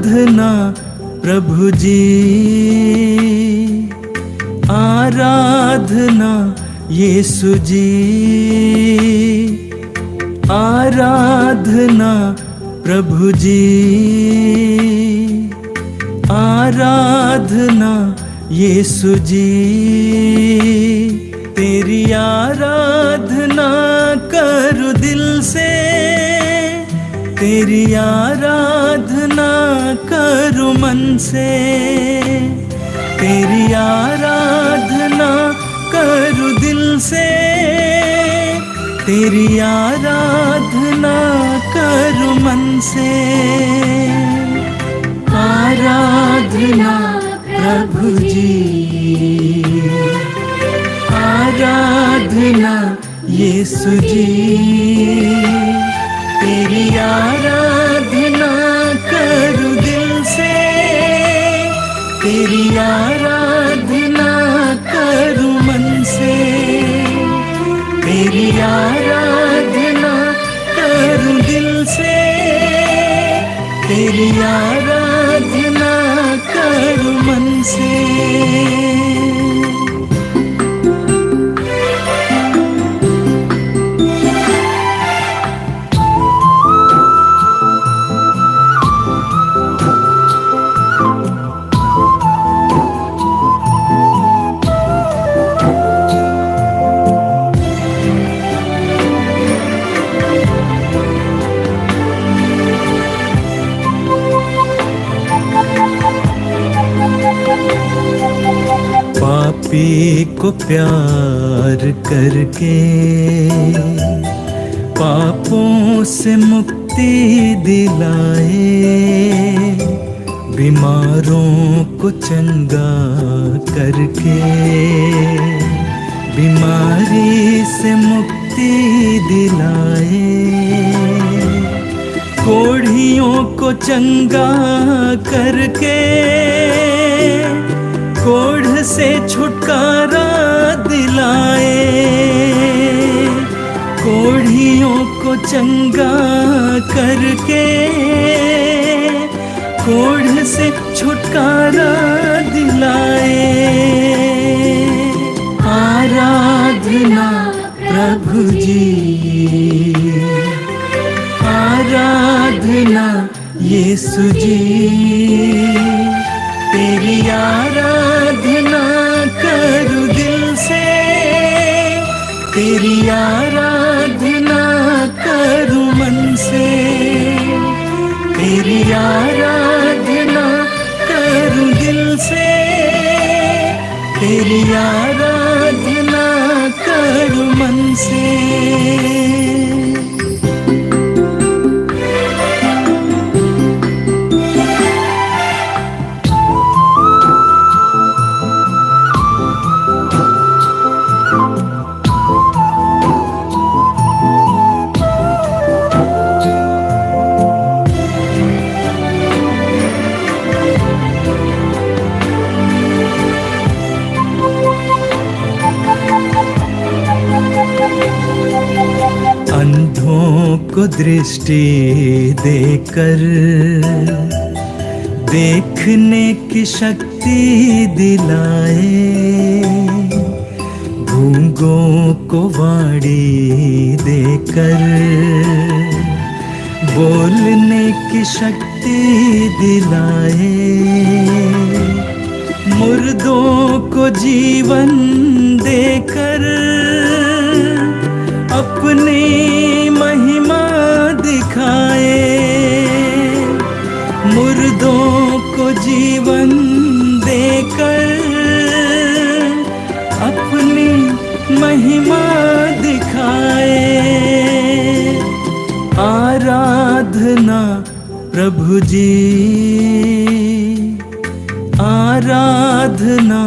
आराधना प्रभु जी, आराधना यीशु जी, आराधना प्रभु जी, आराधना यीशु जी। तेरी आराधना करूं दिल से, तेरी आराधना करूं मन से, तेरी आराधना करूं दिल से, तेरी आराधना करूं मन से। आराधना प्रभु जी, आराधना यीशु जी, तेरी आराधना करूं दिल से, तेरी आराधना करूं मन से, तेरी आराधना करूं दिल से, तेरी आराधना करूं मन से। पापी को प्यार करके पापों से मुक्ति दिलाए, बीमारों को चंगा करके बीमारी से मुक्ति दिलाए, कोढ़ियों को चंगा करके कोढ़ से छुटकारा दिलाए, कोढ़ियों को चंगा करके कोढ़ से छुटकारा दिलाए। आराधना प्रभु जी, आराधना यीशु जी, तेरी आराधना करूं दिल से, तेरी आराधना करूं मन से, तेरी आराधना करूं दिल से, तेरी आराधना करूं मन से। अंधों को दृष्टि देकर देखने की शक्ति दिलाए, गूंगों को वाणी देकर बोलने की शक्ति दिलाए, मुर्दों को जीवन देकर अपनी महिमा दिखाए, मुर्दों को जीवन देकर अपनी महिमा दिखाए। आराधना प्रभु जी, आराधना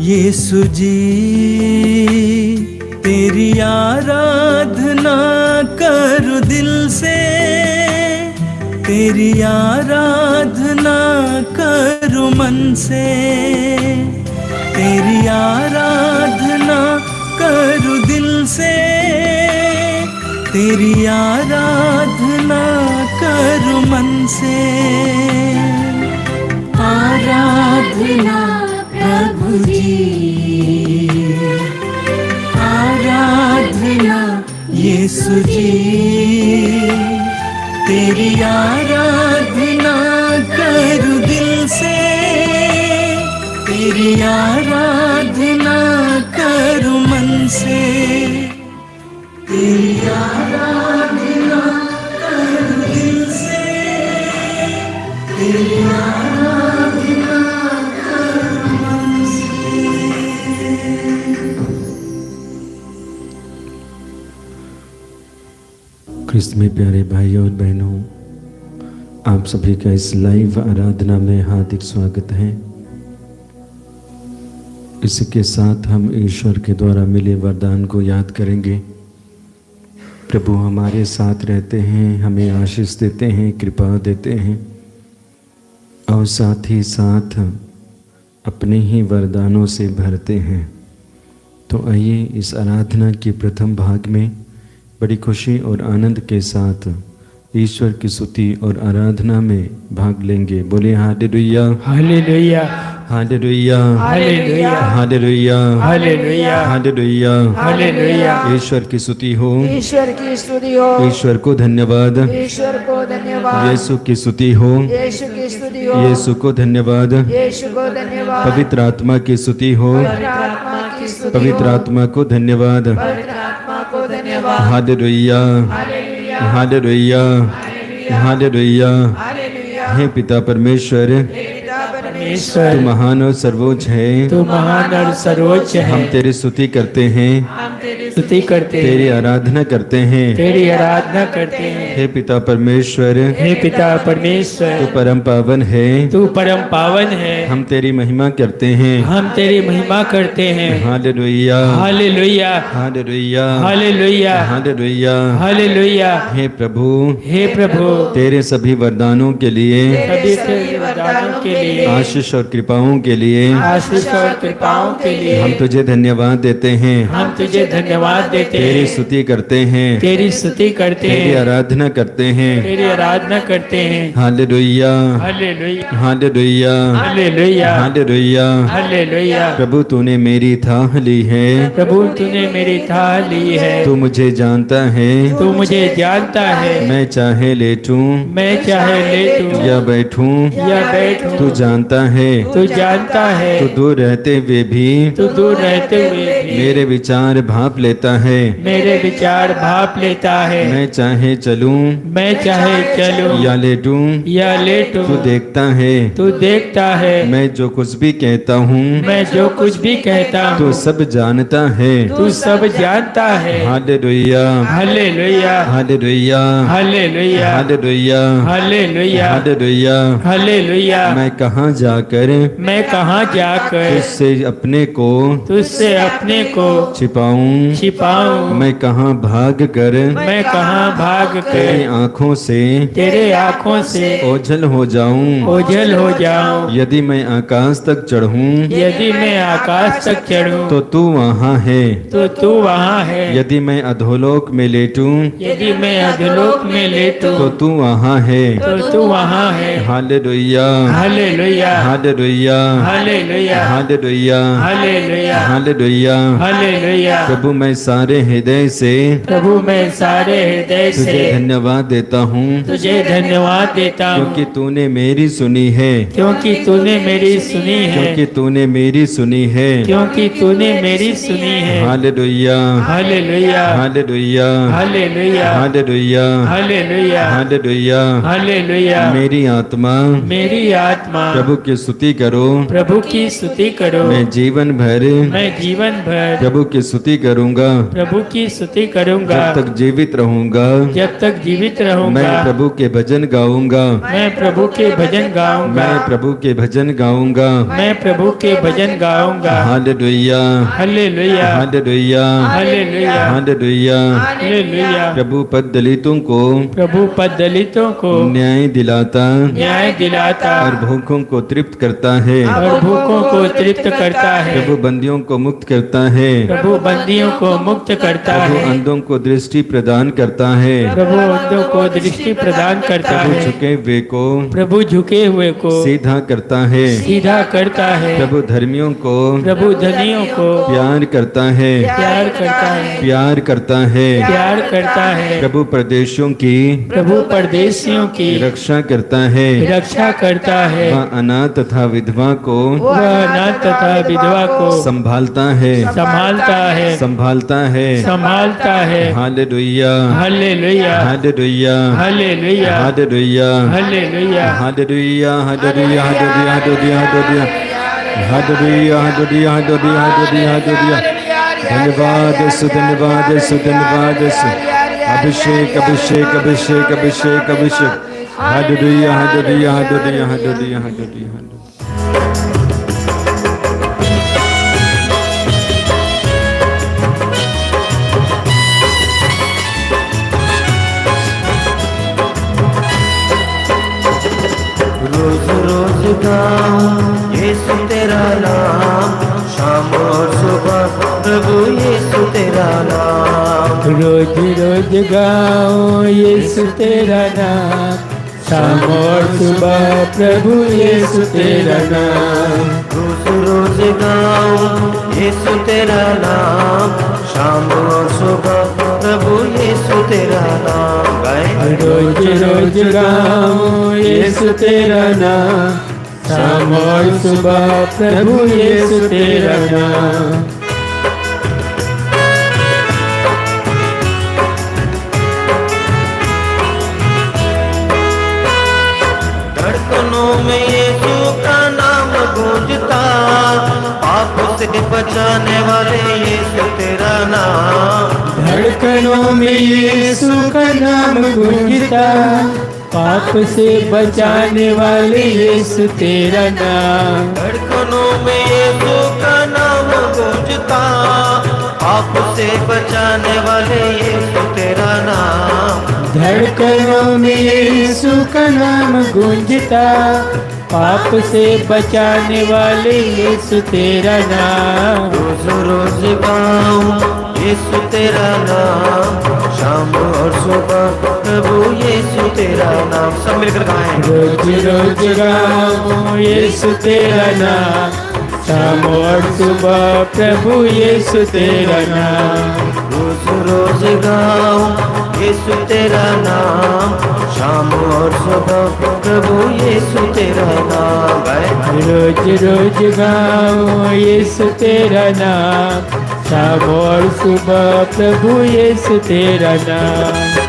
यीशु जी, तेरी आराधना करूं दिल से, तेरी आराधना करूं मन से, तेरी आराधना करूं दिल से, तेरी आराधना करूं मन से। आराधना प्रभु जी, आराधना यीशु जी, तेरी आराधना करूं दिल से, तेरी आराधना करूं मन से, तेरी आराधना करूं दिल से, तेरी आराधना करूं मन से। क्रिस्त में प्यारे भाइयों और बहनों, आप सभी का इस लाइव आराधना में हार्दिक स्वागत है। इसके साथ हम ईश्वर के द्वारा मिले वरदान को याद करेंगे। प्रभु हमारे साथ रहते हैं, हमें आशीष देते हैं, कृपा देते हैं और साथ ही साथ अपने ही वरदानों से भरते हैं। तो आइए इस आराधना के प्रथम भाग में बड़ी खुशी और आनंद के साथ ईश्वर की स्तुति और आराधना में भाग लेंगे। बोले hallelujah, hallelujah, hallelujah, hallelujah, hallelujah, hallelujah, hallelujah, hallelujah. ईश्वर की स्तुति हो, ईश्वर की स्तुति हो, ईश्वर को धन्यवाद, ईश्वर को धन्यवाद, यीशु की स्तुति हो, यीशु की स्तुति हो, यीशु को धन्यवाद, यीशु को धन्यवाद, पवित्र आत्मा की स्तुति हो, पवित्र आत्मा की स्तुति हो, पवित्र आत्मा को धन्यवाद, पवित्र आत्मा को धन्यवाद। Hallelujah, hallelujah, hallelujah, hallelujah. Hallelujah. हे पिता परमेश्वर, पिता परमेश्वर, तू महान और सर्वोच्च है, तू महान और सर्वोच्च है। हम तेरी स्तुति करते हैं, हम तेरी स्तुति करते तेरी हैं, आराधना करते हैं। तेरी आराधना करते हैं। हे पिता परमेश्वर, हे पिता परमेश्वर, तू परम पावन है, तू परम पावन है। हम तेरी महिमा करते हैं। हम तेरी महिमा करते हैं। Hallelujah, hallelujah, hallelujah, hallelujah, hallelujah. Hallelujah. हे प्रभु, हे प्रभु, तेरे सभी वरदानों के लिए, सभी तेरे वरदानों के लिए, आशीष और कृपाओं के लिए, आशीष और कृपाओं के लिए हम तुझे धन्यवाद देते हैं। हम तुझे धन्यवाद देते तेरी हैं। स्तुति करते हैं, तेरी स्तुति करते तेरी हैं, आराधना करते हैं। तेरी आराधना करते हैं। Hallelujah, hallelujah, hallelujah, hallelujah, hallelujah. Hallelujah. प्रभु तूने मेरी थाह ली है, प्रभु तूने मेरी थाह ली है। तू मुझे जानता है, तू मुझे जानता है। मैं चाहे लेटूं मैं चाहे लेटूं या बैठूं, या बैठूं, तू जानता है। तू जानता है। तू दूर रहते हुए भी तू दूर रहते हुए भी मेरे विचार भाप लेता है। मेरे विचार भाप लेता है। मैं चाहे चलूं मैं चाहे चलूं या लेटूं, या लेटूं, तू देखता है। तू देखता है। मैं जो कुछ भी कहता हूँ, मैं जो कुछ भी कहता तू हूँ, सब जानता है। तू सब जानता है। Hallelujah, hallelujah, hallelujah, hallelujah, hallelujah, hallelujah, hallelujah. Hallelujah. मैं कहाँ जाकर मैं कहाँ जाकर तुझसे अपने को तुझसे अपने को छिपाऊं, छिपाऊं। मैं कहाँ भाग कर मैं कहाँ भाग तेरी कर आँखों से तेरे आँखों से ओझल हो जाऊं। ओझल हो जाऊं। यदि मैं आकाश तक चढ़ूं, यदि मैं आकाश तक चढ़ूं, तो तू वहाँ है। तो तू वहाँ है। यदि मैं अधोलोक में लेटूं, यदि मैं अधोलोक में लेटूं, तो तू वहाँ है। तो तू वहाँ है। Hallelujah, hallelujah, hallelujah, hallelujah, hallelujah, hallelujah, hallelujah. Hallelujah. प्रभु मैं सारे हृदय से प्रभु मैं सारे हृदय तुझे से धन्यवाद देता हूँ, तुझे धन्यवाद देता हूँ, क्योंकि तूने मेरी सुनी है, क्योंकि तूने मेरी सुनी है, क्योंकि तूने मेरी सुनी है। क्योंकि तूने मेरी सुनी है। Hallelujah, hallelujah, hallelujah, hallelujah, hallelujah, hallelujah, hallelujah. Hallelujah. मेरी आत्मा मेरी आत्मा प्रभु की स्तुति करो। प्रभु की स्तुति करो। मैं जीवन भर मैं जीवन भर प्रभु की स्तुति करूंगा। प्रभु की स्तुति करूंगा। जब तक जीवित रहूंगा, जब तक जीवित मैं रहूंगा, प्रभु के भजन गाऊंगा। मैं प्रभु के भजन गाऊंगा। मैं प्रभु के भजन गाऊंगा। मैं प्रभु के भजन गाऊंगा। Hallelujah, hallelujah, hallelujah, hallelujah, hallelujah. Hallelujah. प्रभु पद दलितों को प्रभु पद दलितों को न्याय दिलाता न्याय दिलाता और भूखों को तृप्त करता है, और भूखों को तृप्त करता है। प्रभु बंदियों को मुक्त करता है, प्रभु बंदियों को मुक्त करता प्रभु है। अंधों को दृष्टि प्रदान करता है, प्रभु अंधों को दृष्टि प्रदान करता प्रभु है। झुके हुए को प्रभु झुके हुए को सीधा करता है, सीधा करता है। प्रभु धर्मियों को प्रभु धनियों को प्यार करता है, प्यार करता है। प्यार करता है, प्यार करता है। प्रभु प्रदेशों की प्रभु परदेशियों की रक्षा करता है, रक्षा करता है। वह अनाथ तथा विधवा को वह अनाथ तथा विधवा को संभालता है, संभालता है। संभालता है। संभालता है। Hallelujah, hallelujah, hallelujah, hallelujah, hallelujah, hallelujah, hallelujah, hallelujah, hallelujah, hallelujah, hallelujah, hallelujah, hallelujah, hallelujah, hallelujah, hallelujah. धन्यवाद यीशु, धन्यवाद यीशु, धन्यवाद यीशु। अभिषेक, अभिषेक, अभिषेक, अभिषेक, अभिषेक। Hallelujah, hallelujah, hallelujah, hallelujah, hallelujah. रोज रोज गाऊं यीशु तेरा नाम, शाम और सुबह प्रभु यीशु तेरा नाम। रोज रोज गाओ यीशु तेरा नाम, शाम और सुबह प्रभु यीशु तेरा नाम। रोज रोज गाऊं यीशु तेरा नाम, शाम और सुबह प्रभु यीशु तेरा नाम। गाएं रोज रोज गाओ यीशु तेरा नाम, शाम और सुबह प्रभु यीशु तेरा नाम। धड़कनों में यीशु का नाम गूंजता, पाप से बचाने वाले यीशु तेरा नाम। धड़कनों में यीशु का नाम गूंजता, पाप से बचाने वाले यीशु तेरा नाम। धड़कनों में यीशु का नाम गूंजता, पाप से बचाने वाले यीशु तेरा नाम। धड़कनों में यीशु का नाम गूंजता, पाप से बचाने वाले यीशु तेरा नाम। रोज रोज गाऊं यीशु तेरा नाम, शाम और सुबह प्रभु यीशु तेरा नाम। सब मिलकर गाएं रोज रोज गाओ यीशु तेरा नाम, शाम और सुबह प्रभु यीशु तेरा नाम। रोज रोज गाऊं यीशु तेरा नाम, शाम और सुबह प्रभु यीशु तेरा नाम। गाएं रोज रोज गाओ यीशु तेरा नाम, शाम और सुबह प्रभु यीशु तेरा नाम।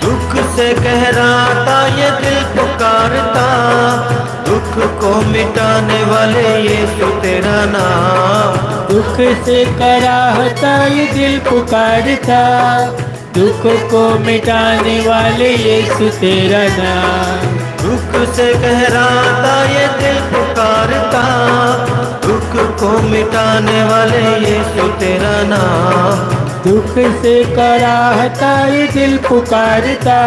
दुख से गहराता ये दिल पुकारता, दुख को मिटाने वाले यीशु तेरा नाम। दुख से कराहता ये दिल पुकारता, दुख को मिटाने वाले यीशु तेरा नाम। दुख से गहराता ये दिल पुकारता, दुख को मिटाने वाले यीशु तेरा नाम। दुख से कराहता ये दिल पुकारता,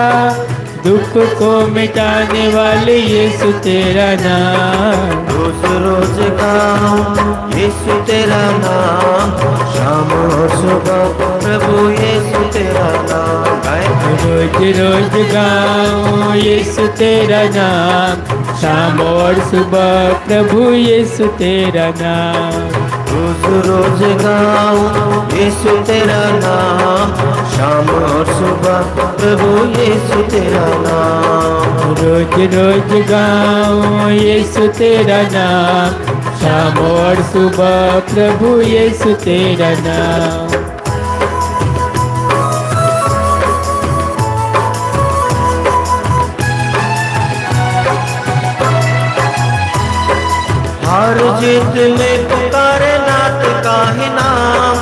दुख को मिटाने वाले यीशु तेरा नाम। रोज रोज गाऊं यीशु तेरा नाम, शाम और सुबह प्रभु यीशु तेरा नाम। गाएं रोज रोज गाओ यीशु तेरा नाम, शाम और सुबह प्रभु यीशु तेरा नाम। रोज रोज गाऊं यीशु तेरा नाम, शाम और सुबह प्रभु यीशु तेरा नाम। रोज रोज गाओ यीशु तेरा नाम, शाम और सुबह प्रभु यीशु तेरा नाम। हार जीत में पुकारे नाथ का ही नाम,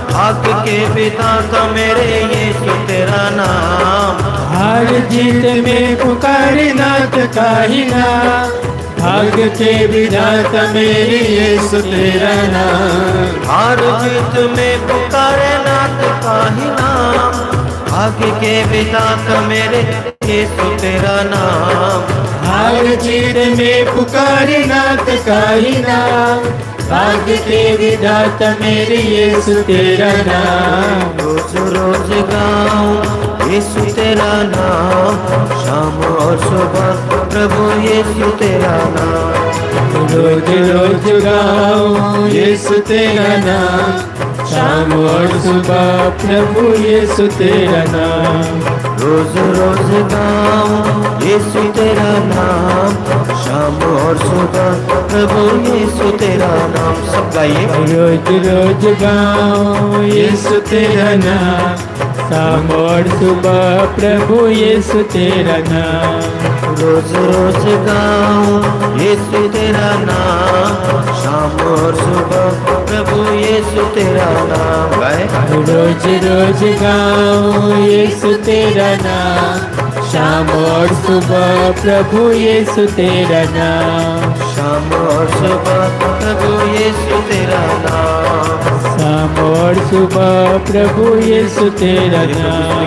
भाग के विधाता मेरे यीशु तेरा नाम। हार जीत में पुकारे नाथ का ही नाम, भाग्य के विधाता मेरे यीशु तेरा नाम। हार जीत में पुकारे नाथ का ही नाम, भाग्य के विधाता मेरे यीशु तेरा नाम। हर चीज में पुकारे नाथ का ही नाम, भाग्य के विधाता मेरे यीशु तेरा नाम। रोज रोज गाऊं यीशु तेरा नाम, शाम और सुबह प्रभु यीशु तेरा नाम। रोज रोज गाऊं यीशु तेरा नाम, शाम और सुबह प्रभु यीशु तेरा नाम। रोज रोज गाऊं यीशु तेरा नाम, शाम और सुबह प्रभु यीशु तेरा नाम। सब गाइए। रोज रोज गाऊं यीशु तेरा नाम, शाम और सुबह प्रभु यीशु तेरा नाम। रोज रोज गाऊं यीशु तेरा नाम, शाम और सुबह प्रभु यीशु तेरा नाम। गाए। रोज रोज गाऊं यीशु तेरा नाम, शाम और सुबह प्रभु यीशु तेरा नाम। शाम और सुबह प्रभु यीशु तेरा नाम। शाम और सुबह प्रभु यीशु तेरा नाम।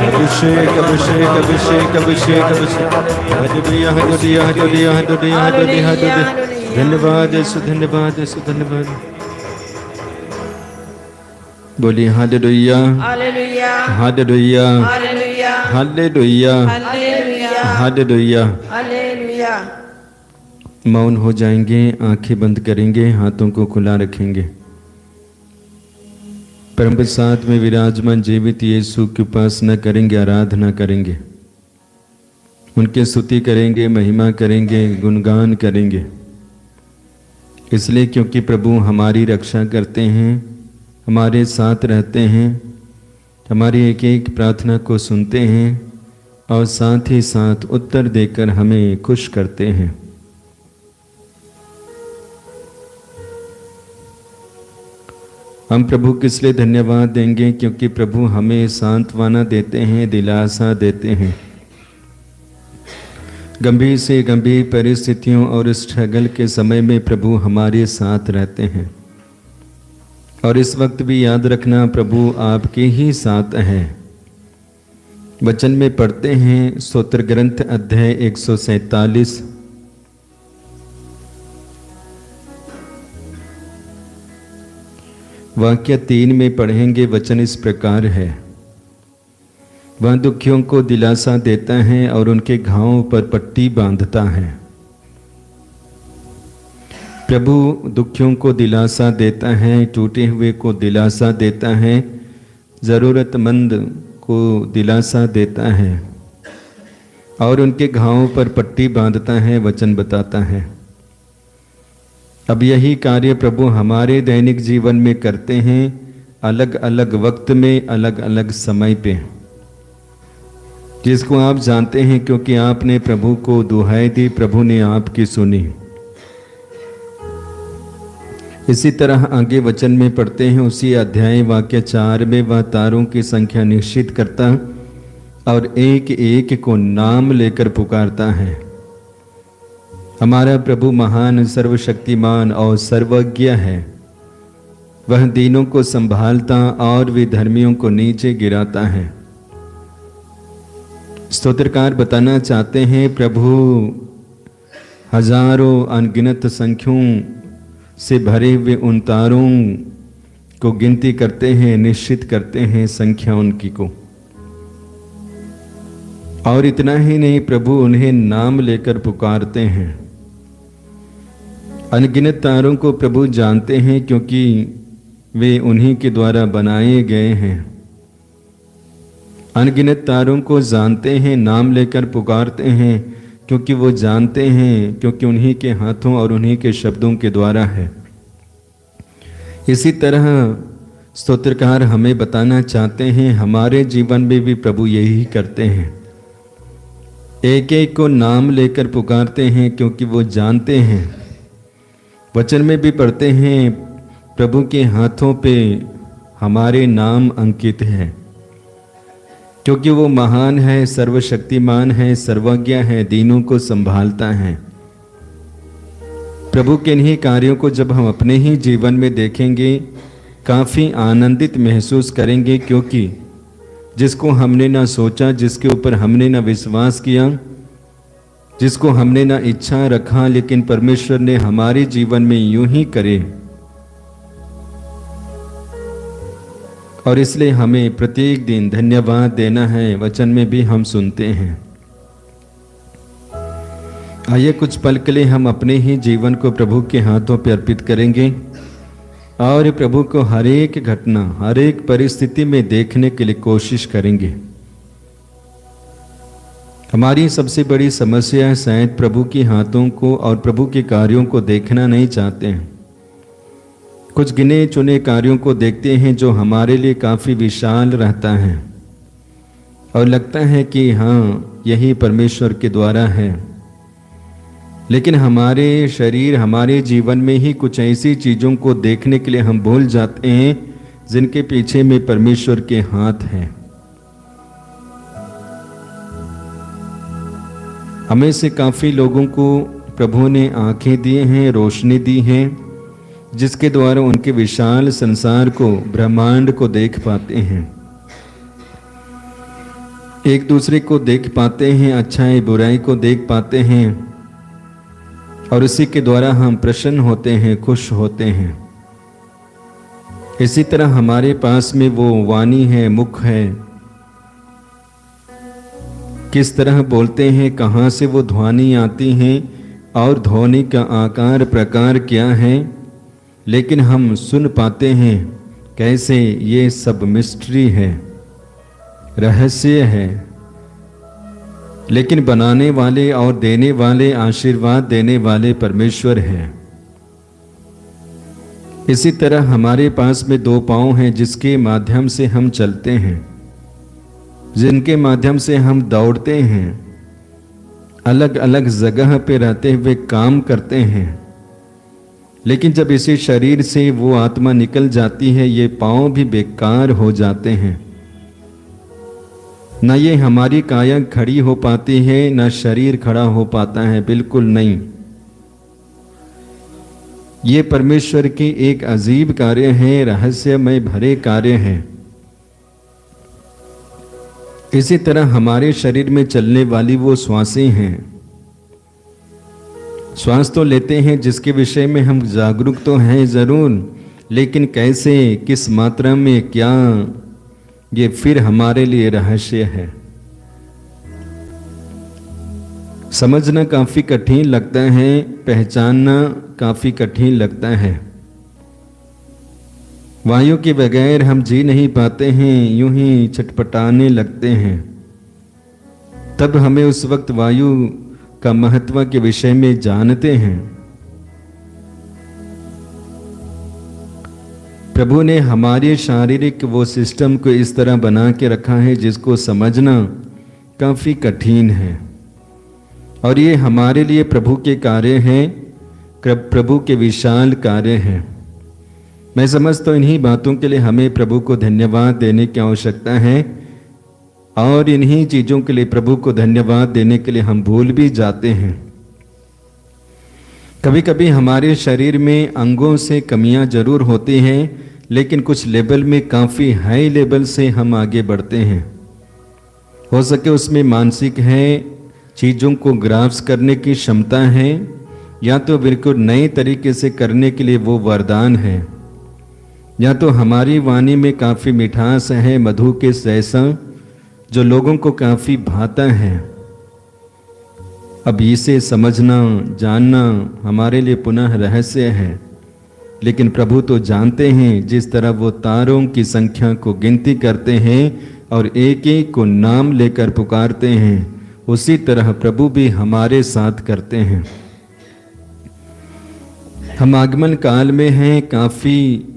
अभिषेक अभिषेक अभिषेक अभिषेक अभिषेक। धन्यवाद यीशु, धन्यवाद यीशु, धन्यवाद। बोलिए hallelujah, hallelujah, hallelujah, hallelujah, hallelujah, hallelujah, hallelujah. Hallelujah. मौन हो जाएंगे, आंखें बंद करेंगे, हाथों को खुला रखेंगे। परम प्रसाद में विराजमान जीवित यीशु की उपासना करेंगे, आराधना करेंगे, उनकी स्तुति करेंगे, महिमा करेंगे, गुणगान करेंगे। इसलिए क्योंकि प्रभु हमारी रक्षा करते हैं, हमारे साथ रहते हैं, हमारी एक एक प्रार्थना को सुनते हैं और साथ ही साथ उत्तर देकर हमें खुश करते हैं। हम प्रभु के लिए धन्यवाद देंगे क्योंकि प्रभु हमें सांत्वना देते हैं, दिलासा देते हैं। गंभीर से गंभीर परिस्थितियों और स्ट्रगल के समय में प्रभु हमारे साथ रहते हैं। और इस वक्त भी याद रखना प्रभु आपके ही साथ हैं। वचन में पढ़ते हैं स्तोत्र ग्रंथ अध्याय 147 वाक्य 3 में पढ़ेंगे। वचन इस प्रकार है, वह दुखियों को दिलासा देता है और उनके घावों पर पट्टी बांधता है। प्रभु दुखियों को दिलासा देता है, टूटे हुए को दिलासा देता है, ज़रूरतमंद को दिलासा देता है और उनके घावों पर पट्टी बांधता है, वचन बताता है। अब यही कार्य प्रभु हमारे दैनिक जीवन में करते हैं, अलग अलग वक्त में, अलग अलग समय पे, जिसको आप जानते हैं क्योंकि आपने प्रभु को दुहाई दी, प्रभु ने आपकी सुनी। इसी तरह आगे वचन में पढ़ते हैं उसी अध्याय वाक्य 4 में, वह तारों की संख्या निश्चित करता और एक एक को नाम लेकर पुकारता है। हमारा प्रभु महान, सर्वशक्तिमान और सर्वज्ञ है। वह दीनों को संभालता और विधर्मियों को नीचे गिराता है। स्तोत्रकार बताना चाहते हैं प्रभु हजारों अनगिनत संख्याओं से भरे हुए उन तारों को गिनती करते हैं, निश्चित करते हैं संख्या उनकी को। और इतना ही नहीं, प्रभु उन्हें नाम लेकर पुकारते हैं। अनगिनत तारों को प्रभु जानते हैं क्योंकि वे उन्हीं के द्वारा बनाए गए हैं। अनगिनत तारों को जानते हैं, नाम लेकर पुकारते हैं क्योंकि वो जानते हैं, क्योंकि उन्हीं के हाथों और उन्हीं के शब्दों के द्वारा है। इसी तरह स्तोत्रकार हमें बताना चाहते हैं हमारे जीवन में भी प्रभु यही करते हैं। एक एक को नाम लेकर पुकारते हैं क्योंकि वो जानते हैं। वचन में भी पढ़ते हैं प्रभु के हाथों पे हमारे नाम अंकित है। क्योंकि वो महान है, सर्वशक्तिमान है, सर्वज्ञ है, दीनों को संभालता है। प्रभु के इन्हीं कार्यों को जब हम अपने ही जीवन में देखेंगे काफ़ी आनंदित महसूस करेंगे, क्योंकि जिसको हमने ना सोचा, जिसके ऊपर हमने ना विश्वास किया, जिसको हमने ना इच्छा रखा, लेकिन परमेश्वर ने हमारे जीवन में यूं ही करे। और इसलिए हमें प्रत्येक दिन धन्यवाद देना है। वचन में भी हम सुनते हैं। आइए कुछ पल के लिए हम अपने ही जीवन को प्रभु के हाथों पर अर्पित करेंगे और प्रभु को हर एक घटना, हर एक परिस्थिति में देखने के लिए कोशिश करेंगे। हमारी सबसे बड़ी समस्या है शायद प्रभु के हाथों को और प्रभु के कार्यों को देखना नहीं चाहते हैं। कुछ गिने चुने कार्यों को देखते हैं जो हमारे लिए काफ़ी विशाल रहता है और लगता है कि हाँ, यही परमेश्वर के द्वारा है। लेकिन हमारे शरीर, हमारे जीवन में ही कुछ ऐसी चीज़ों को देखने के लिए हम भूल जाते हैं जिनके पीछे में परमेश्वर के हाथ हैं। हमें से काफ़ी लोगों को प्रभु ने आंखें दी हैं, रोशनी दी हैं, जिसके द्वारा उनके विशाल संसार को, ब्रह्मांड को देख पाते हैं, एक दूसरे को देख पाते हैं, अच्छाई बुराई को देख पाते हैं और इसी के द्वारा हम प्रसन्न होते हैं, खुश होते हैं। इसी तरह हमारे पास में वो वाणी है, मुख है, किस तरह बोलते हैं, कहाँ से वो ध्वनि आती हैं और ध्वनि का आकार प्रकार क्या है, लेकिन हम सुन पाते हैं कैसे। ये सब मिस्ट्री है, रहस्य है, लेकिन बनाने वाले और देने वाले, आशीर्वाद देने वाले परमेश्वर है। इसी तरह हमारे पास में दो पाँव हैं जिसके माध्यम से हम चलते हैं, जिनके माध्यम से हम दौड़ते हैं, अलग अलग जगह पे रहते हुए काम करते हैं। लेकिन जब इसी शरीर से वो आत्मा निकल जाती है, ये पाँव भी बेकार हो जाते हैं। न ये हमारी काया खड़ी हो पाती है, न शरीर खड़ा हो पाता है, बिल्कुल नहीं। ये परमेश्वर की एक अजीब कार्य है, रहस्यमय भरे कार्य है। इसी तरह हमारे शरीर में चलने वाली वो श्वासें हैं। श्वास तो लेते हैं जिसके विषय में हम जागरूक तो हैं ज़रूर, लेकिन कैसे, किस मात्रा में, क्या, ये फिर हमारे लिए रहस्य है। समझना काफ़ी कठिन लगता है, पहचानना काफ़ी कठिन लगता है। वायु के बगैर हम जी नहीं पाते हैं, यूं ही छटपटाने लगते हैं। तब हमें उस वक्त वायु का महत्व के विषय में जानते हैं। प्रभु ने हमारे शारीरिक वो सिस्टम को इस तरह बना के रखा है जिसको समझना काफ़ी कठिन है। और ये हमारे लिए प्रभु के कार्य हैं, प्रभु के विशाल कार्य हैं। मैं समझता हूँ इन्हीं बातों के लिए हमें प्रभु को धन्यवाद देने की आवश्यकता है और इन्हीं चीज़ों के लिए प्रभु को धन्यवाद देने के लिए हम भूल भी जाते हैं। कभी कभी हमारे शरीर में अंगों से कमियां जरूर होती हैं, लेकिन कुछ लेवल में काफ़ी हाई लेवल से हम आगे बढ़ते हैं। हो सके उसमें मानसिक है, चीज़ों को ग्राफ्स करने की क्षमता है, या तो बिल्कुल नए तरीके से करने के लिए वो वरदान है, या तो हमारी वाणी में काफ़ी मिठास है, मधु के जैसा, जो लोगों को काफ़ी भाता है। अब इसे समझना, जानना हमारे लिए पुनः रहस्य है, लेकिन प्रभु तो जानते हैं। जिस तरह वो तारों की संख्या को गिनती करते हैं और एक एक को नाम लेकर पुकारते हैं, उसी तरह प्रभु भी हमारे साथ करते हैं। हम आगमन काल में हैं, काफ़ी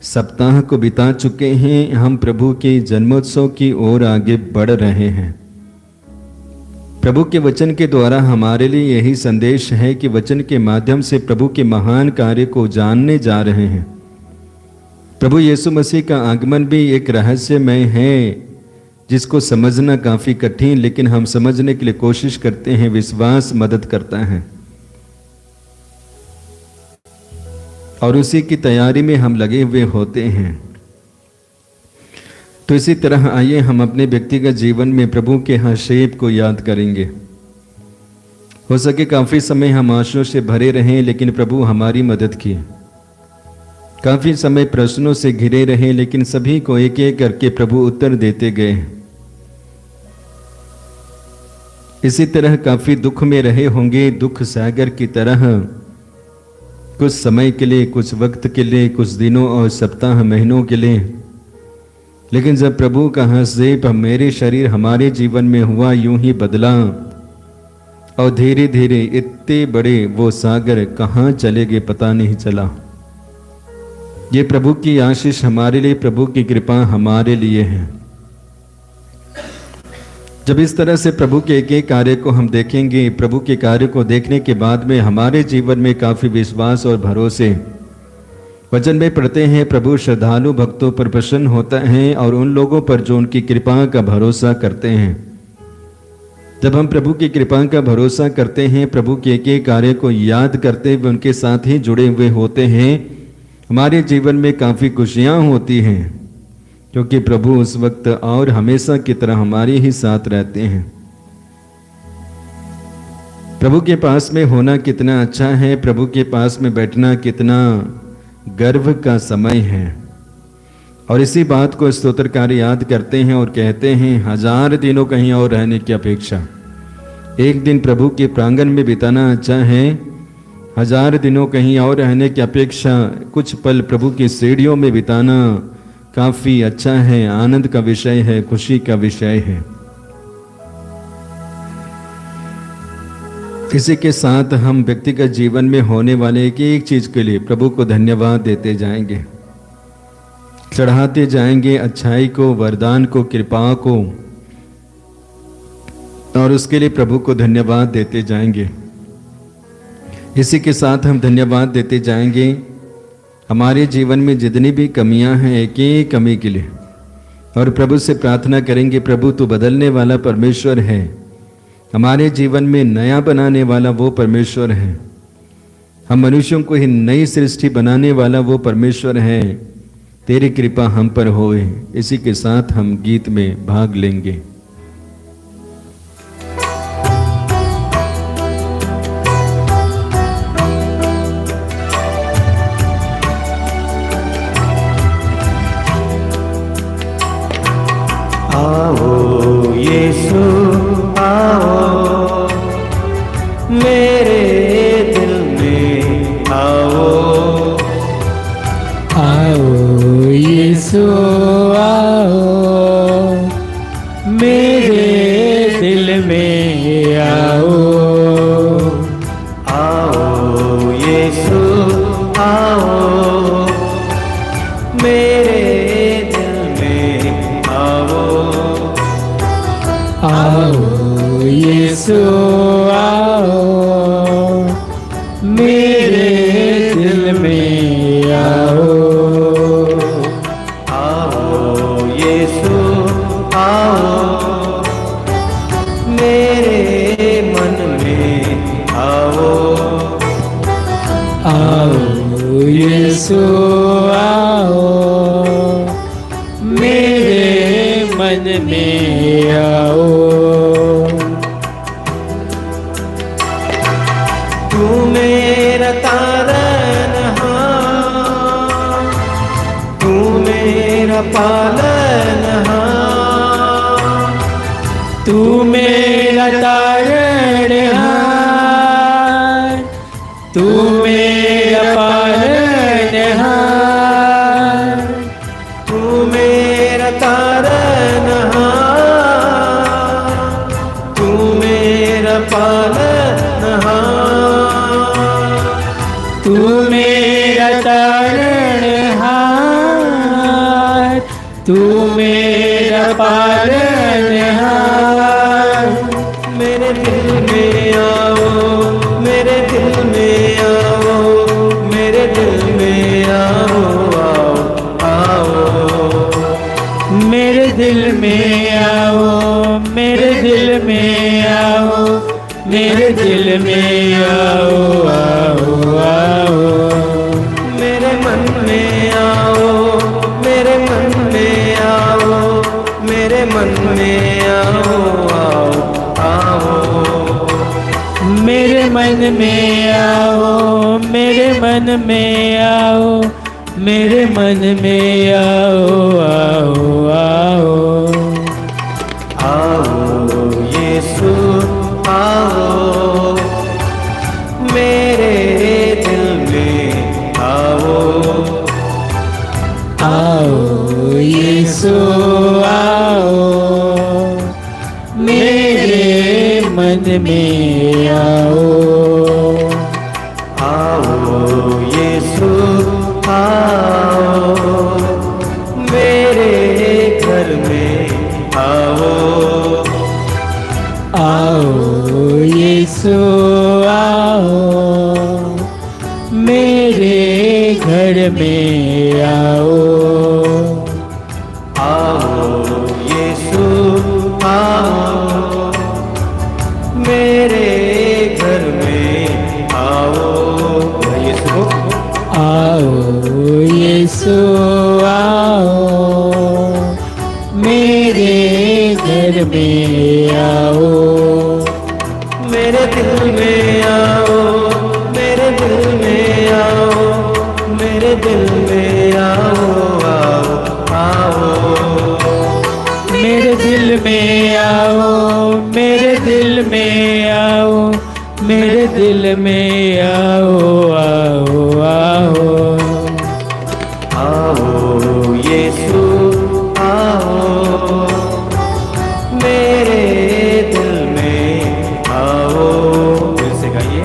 सप्ताह को बिता चुके हैं, हम प्रभु के जन्मोत्सव की ओर आगे बढ़ रहे हैं। प्रभु के वचन के द्वारा हमारे लिए यही संदेश है कि वचन के माध्यम से प्रभु के महान कार्य को जानने जा रहे हैं। प्रभु यीशु मसीह का आगमन भी एक रहस्यमय है जिसको समझना काफ़ी कठिन, लेकिन हम समझने के लिए कोशिश करते हैं। विश्वास मदद करता है और उसी की तैयारी में हम लगे हुए होते हैं। तो इसी तरह आइए हम अपने व्यक्तिगत जीवन में प्रभु के हस्तक्षेप को याद करेंगे। हो सके काफ़ी समय हम आंसुओं से भरे रहें, लेकिन प्रभु हमारी मदद किए। काफ़ी समय प्रश्नों से घिरे रहे, लेकिन सभी को एक एक करके प्रभु उत्तर देते गए। इसी तरह काफ़ी दुख में रहे होंगे, दुख सागर की तरह, कुछ समय के लिए, कुछ वक्त के लिए, कुछ दिनों और सप्ताह महीनों के लिए। लेकिन जब प्रभु का हस्तक्षेप मेरे शरीर हमारे जीवन में हुआ, यूं ही बदला और धीरे धीरे इतने बड़े वो सागर कहाँ चले गए पता नहीं चला। ये प्रभु की आशीष हमारे लिए, प्रभु की कृपा हमारे लिए है। जब इस तरह से प्रभु के एक एक कार्य को हम देखेंगे, प्रभु के कार्य को देखने के बाद में हमारे जीवन में काफ़ी विश्वास और भरोसे वचन में पढ़ते हैं। प्रभु श्रद्धालु भक्तों पर प्रसन्न होता है और उन लोगों पर जो उनकी कृपा का भरोसा करते हैं। जब हम प्रभु की कृपा का भरोसा करते हैं, प्रभु के एक एक कार्य को याद करते हुए उनके साथ ही जुड़े हुए होते हैं, हमारे जीवन में काफ़ी खुशियाँ होती हैं, क्योंकि प्रभु उस वक्त और हमेशा की तरह हमारे ही साथ रहते हैं। प्रभु के पास में होना कितना अच्छा है, प्रभु के पास में बैठना कितना गर्व का समय है। और इसी बात को स्तोत्रकार याद करते हैं और कहते हैं, 1000 दिनों कहीं और रहने की अपेक्षा एक दिन प्रभु के प्रांगण में बिताना अच्छा है। 1000 दिनों कहीं और रहने की अपेक्षा कुछ पल प्रभु की सीढ़ियों में बिताना काफ़ी अच्छा है, आनंद का विषय है, खुशी का विषय है। इसी के साथ हम व्यक्तिगत जीवन में होने वाले एक चीज के लिए प्रभु को धन्यवाद देते जाएंगे, चढ़ाते जाएंगे अच्छाई को, वरदान को, कृपा को, और उसके लिए प्रभु को धन्यवाद देते जाएंगे। इसी के साथ हम धन्यवाद देते जाएंगे हमारे जीवन में जितनी भी कमियां हैं, एक एक कमी के लिए, और प्रभु से प्रार्थना करेंगे, प्रभु तू बदलने वाला परमेश्वर है, हमारे जीवन में नया बनाने वाला वो परमेश्वर है, हम मनुष्यों को ही नई सृष्टि बनाने वाला वो परमेश्वर है, तेरी कृपा हम पर होए। इसी के साथ हम गीत में भाग लेंगे। आओ यीशु आओ, मेरे दिल में आओ, आओ यीशु आओ, मेरे दिल में आओ। आओ यीशु आओ, मेरे दिल में आओ, आओ यीशु आओ, मेरे दिल में आओ। आओ यीशु आओ, मेरे मन में आओ, आओ यीशु आओ, मेरे मन में आओ। तू मेरा तारनहार, तू मेरा पालनहार, तू मेरा तारनहार, तू मेरा पालनहार, तू मेरा तारनहार, तू मेरा पालनहार, तू मेरा तारनहार, तू मेरा पालनहार। मेरे दिल में आओ, मेरे दिल में आओ, मेरे दिल में आओ, आओ आओ, मेरे दिल में आओ, मेरे दिल में आओ, मेरे दिल में आओ, आओ आओ। मेरे मन में आओ, मेरे मन में आओ, मेरे मन में आओ, आओ आओ। मेरे मन में आओ, मेरे मन में आओ, मेरे मन में आओ, आओ आओ। आओ यीशु आओ, मेरे दिल में आओ। आओ यीशु आओ, मेरे मन में आओ। आओ यीशु आओ, मेरे घर में आओ। आओ यीशु आओ, मेरे घर में आओ। आओ यीशु आओ, मेरे घर में आओ। यीशु आओ यीशु आओ, मेरे घर में आओ। मेरे दिल में आओ, मेरे दिल में आओ, मेरे दिल में आओ, आओ आओ। मेरे दिल में आओ, मेरे दिल में आओ, मेरे दिल में आओ, आओ आओ। आओ यीशु आओ, मेरे दिल में आओ। फिर से गाइए।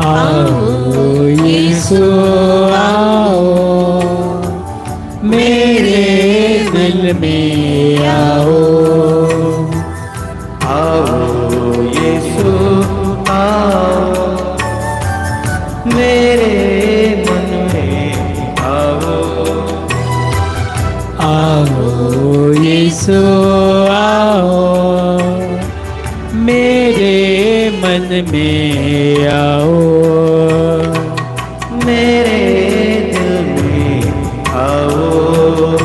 आओ यीशु आओ, मेरे दिल में आओ। आओ यीशु आओ, मेरे मन में आओ। आओ यीशु आओ, मेरे मन में आओ। मेरे दिल में आओ।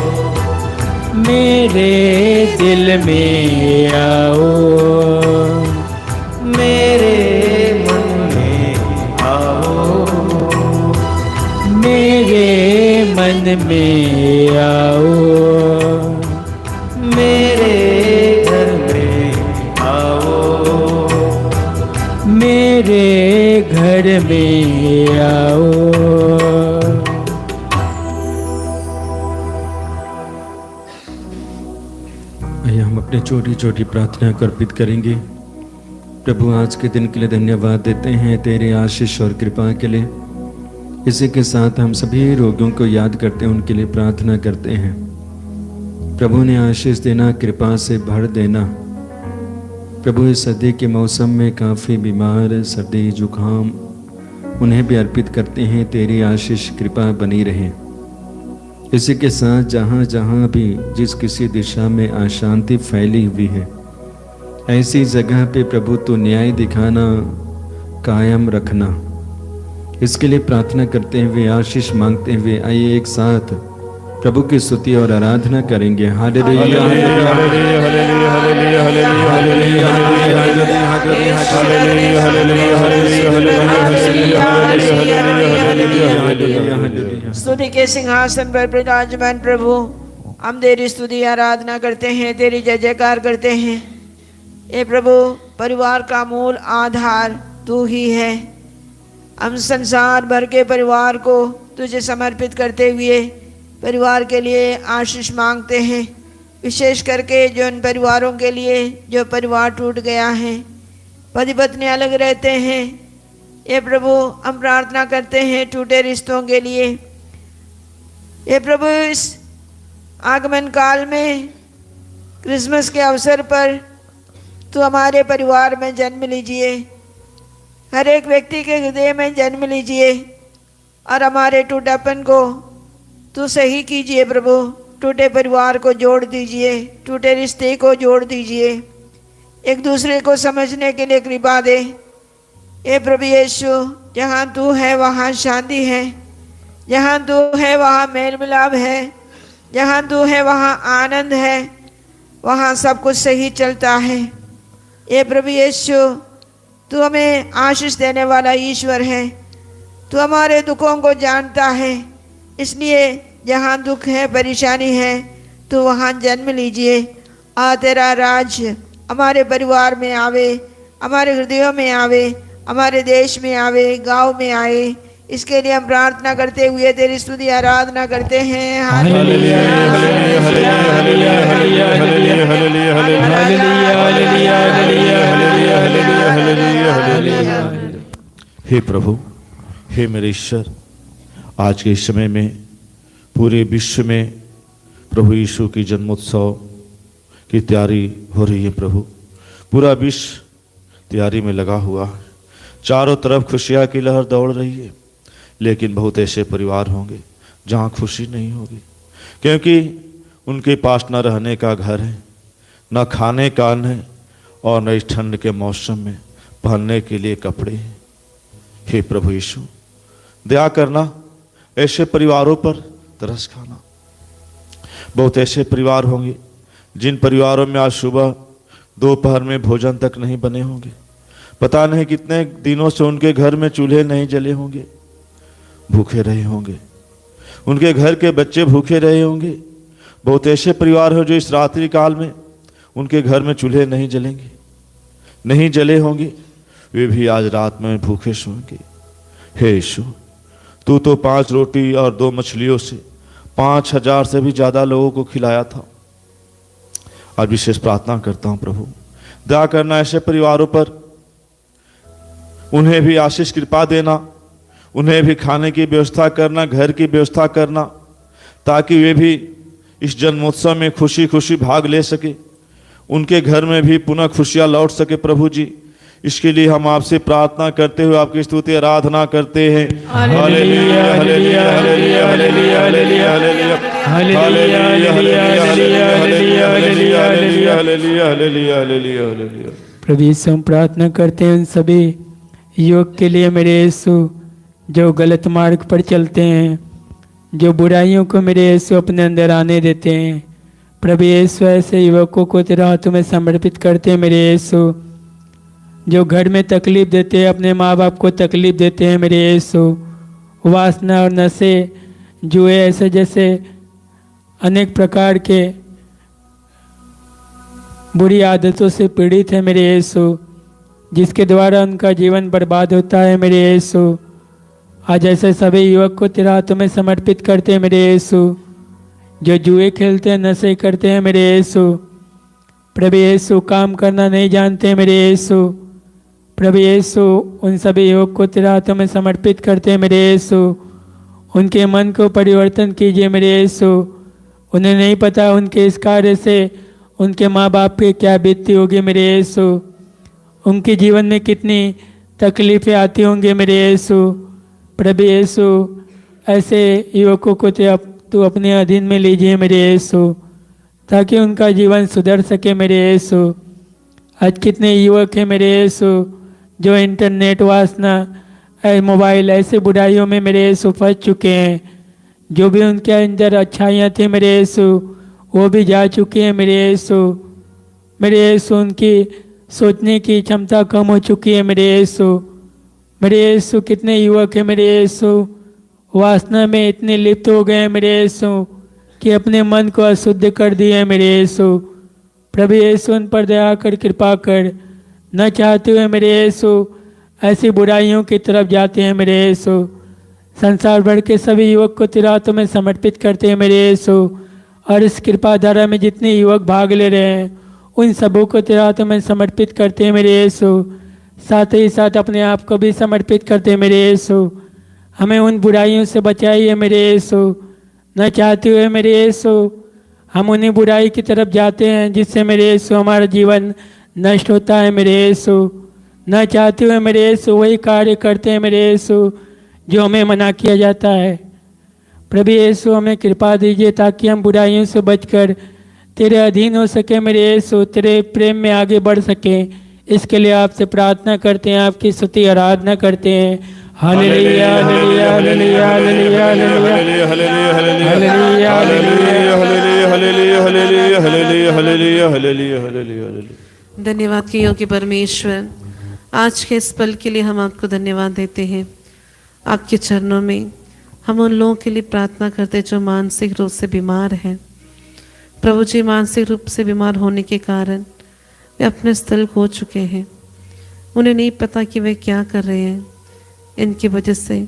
मेरे दिल में आओ। मेरे मन में आओ। मेरे मन में आओ। मेरे घर में आओ। मेरे घर में आओ। आइए हम अपने छोटी छोटी प्रार्थना को अर्पित करेंगे। प्रभु आज के दिन के लिए धन्यवाद देते हैं तेरे आशीष और कृपा के लिए। इसी के साथ हम सभी रोगियों को याद करते हैं, उनके लिए प्रार्थना करते हैं। प्रभु ने आशीष देना, कृपा से भर देना। प्रभु इस सर्दी के मौसम में काफ़ी बीमार, सर्दी जुकाम, उन्हें भी अर्पित करते हैं। तेरी आशीष कृपा बनी रहे। इसी के साथ जहाँ जहाँ भी जिस किसी दिशा में अशांति फैली हुई है, ऐसी जगह पे प्रभु तो न्याय दिखाना, कायम रखना, इसके लिए प्रार्थना करते हुए, आशीष मांगते हुए आइए एक साथ प्रभु की स्तुति और आराधना करेंगे। हालेलुया स्तुति के सिंहासन पर विराजमान प्रभु, हम तेरी स्तुति आराधना करते हैं, तेरी जय जयकार करते हैं। ये प्रभु परिवार का मूल आधार तू ही है। हम संसार भर के परिवार को तुझे समर्पित करते हुए परिवार के लिए आशीष मांगते हैं। विशेष करके जो उन परिवारों के लिए जो परिवार टूट गया है, पति पत्नी अलग रहते हैं, ये प्रभु हम प्रार्थना करते हैं टूटे रिश्तों के लिए। ये प्रभु इस आगमन काल में क्रिसमस के अवसर पर तो हमारे परिवार में जन्म लीजिए, हर एक व्यक्ति के हृदय में जन्म लीजिए और हमारे टूटापन को तू सही कीजिए प्रभु। टूटे परिवार को जोड़ दीजिए, टूटे रिश्ते को जोड़ दीजिए, एक दूसरे को समझने के लिए कृपा दे। हे प्रभु यीशु, जहाँ तू है वहाँ शांति है, जहाँ तू है वहाँ मेल मिलाप है, जहाँ तू है वहाँ आनंद है, वहाँ सब कुछ सही चलता है। हे प्रभु यीशु, तू हमें आशीष देने वाला ईश्वर है, तू हमारे दुखों को जानता है, इसलिए जहाँ दुख है, परेशानी है, तो वहाँ जन्म लीजिए। आ तेरा राज हमारे परिवार में आवे, हमारे हृदयों में आवे, हमारे देश में आवे, गांव में आए। इसके लिए हम प्रार्थना करते हुए तेरी स्तुति आराधना करते हैं। Hallelujah, hallelujah, hallelujah, hallelujah, hallelujah, hallelujah, hallelujah, hallelujah, hallelujah, hallelujah, hallelujah. हे प्रभु, हे मेरे ईश्वर, आज के इस समय में पूरे विश्व में प्रभु यीशु की जन्मोत्सव की तैयारी हो रही है। प्रभु, पूरा विश्व तैयारी में लगा हुआ है, चारों तरफ खुशियाँ की लहर दौड़ रही है, लेकिन बहुत ऐसे परिवार होंगे जहाँ खुशी नहीं होगी, क्योंकि उनके पास न रहने का घर है, न खाने का अन्न है, और न इस ठंड के मौसम में पहनने के लिए कपड़े हैं। हे प्रभु यीशु, दया करना, ऐसे परिवारों पर तरस खाना। बहुत ऐसे परिवार होंगे जिन परिवारों में आज सुबह दोपहर में भोजन तक नहीं बने होंगे, पता नहीं कितने दिनों से उनके घर में चूल्हे नहीं जले होंगे, भूखे रहे होंगे, उनके घर के बच्चे भूखे रहे होंगे। बहुत ऐसे परिवार हो जो इस रात्रि काल में उनके घर में चूल्हे नहीं जलेंगे, नहीं जले होंगे, वे भी आज रात में भूखे सोएंगे। हे यीशु, तू तो 5 रोटी और 2 मछलियों से 5000 से भी ज़्यादा लोगों को खिलाया था। आज विशेष प्रार्थना करता हूँ प्रभु, दया करना ऐसे परिवारों पर, उन्हें भी आशीष कृपा देना, उन्हें भी खाने की व्यवस्था करना, घर की व्यवस्था करना, ताकि वे भी इस जन्मोत्सव में खुशी खुशी भाग ले सके, उनके घर में भी पुनः खुशियाँ लौट सके। प्रभु जी, इसके लिए हम आपसे प्रार्थना करते हुए आपकी स्तुति आराधना करते हैं। Hallelujah, hallelujah, hallelujah, hallelujah, hallelujah, hallelujah, hallelujah, hallelujah, hallelujah, hallelujah, hallelujah, hallelujah, hallelujah, hallelujah. प्रभु यीशु, हम प्रार्थना करते हैं उन सभी युवक के लिए मेरे यीशु जो गलत मार्ग पर चलते हैं, जो बुराइयों को मेरे यीशु अपने अंदर आने देते हैं। प्रभु यीशु, ऐसे युवकों को तेरे हाथों में समर्पित करते हैं मेरे यीशु, जो घर में तकलीफ देते हैं, अपने माँ बाप को तकलीफ देते हैं मेरे यीशु। वासना और नशे, जुए, ऐसे जैसे अनेक प्रकार के बुरी आदतों से पीड़ित है मेरे यीशु, जिसके द्वारा उनका जीवन बर्बाद होता है मेरे यीशु। आज ऐसे सभी युवक को तेरे हाथों में समर्पित करते हैं मेरे यीशु, जो जुए खेलते हैं, नशे करते हैं मेरे यीशु। प्रभु यीशु, काम करना नहीं जानते मेरे यीशु। प्रभु यीशु, उन सभी युवक को तेरे हाथों में समर्पित करते हैं मेरे यीशु। उनके मन को परिवर्तन कीजिए मेरे यीशु। उन्हें नहीं पता उनके इस कार्य से उनके माँ बाप पे क्या बीतती होगी मेरे यीशु, उनके जीवन में कितनी तकलीफ़ें आती होंगी मेरे यीशु। प्रभु यीशु, ऐसे युवकों को तू अपने अधीन में लीजिए मेरे यीशु, ताकि उनका जीवन सुधर सके मेरे यीशु। आज कितने युवक हैं मेरे यीशु जो इंटरनेट, वासना, मोबाइल, ऐसे बुराइयों में मेरे यीशु फंस चुके हैं। जो भी उनके अंदर अच्छाइयाँ थी मेरे यीशु, वो भी जा चुके हैं मेरे यीशु। मेरे यीशु, उनकी सोचने की क्षमता कम हो चुकी है मेरे यीशु। मेरे यीशु, कितने युवक हैं मेरे यीशु वासना में इतने लिप्त हो गए हैं मेरे यीशु कि अपने मन को अशुद्ध कर दिए मेरे यीशु। प्रभु यीशु, उन पर दया कर, कृपा कर। न चाहते हुए मेरे यीशु ऐसी बुराइयों की तरफ जाते हैं मेरे यीशु। संसार भर के सभी युवक को तेरे हाथों में समर्पित करते हैं मेरे यीशु, और इस कृपा धारा में जितने युवक भाग ले रहे हैं उन सबों को तेरे हाथों में समर्पित करते हैं मेरे यीशु। साथ ही साथ अपने आप को भी समर्पित करते हैं मेरे यीशु। हमें उन बुराइयों से बचाइए मेरे यीशु। न चाहते हुए मेरे यीशु हम उन्हीं बुराई की तरफ जाते हैं जिससे मेरे यीशु हमारा जीवन नष्ट होता है मेरे यीशु। न चाहते हुए मेरे यीशु वही कार्य करते हैं मेरे यीशु जो हमें मना किया जाता है। प्रभु यीशु हमें कृपा दीजिए ताकि हम बुराइयों से बचकर तेरे अधीन हो सके मेरे यीशु, तेरे प्रेम में आगे बढ़ सके। इसके लिए आपसे प्रार्थना करते हैं, आपकी स्तुति आराधना करते हैं। Hallelujah hallelujah hallelujah hallelujah hallelujah hallelujah hallelujah hallelujah. धन्यवाद के योग्य परमेश्वर, आज के इस पल के लिए हम आपको धन्यवाद देते हैं। आपके चरणों में हम उन लोगों के लिए प्रार्थना करते हैं जो मानसिक रूप से बीमार हैं। प्रभु जी, मानसिक रूप से बीमार होने के कारण वे अपने स्थल खो चुके हैं। उन्हें नहीं पता कि वे क्या कर रहे हैं। इनकी वजह से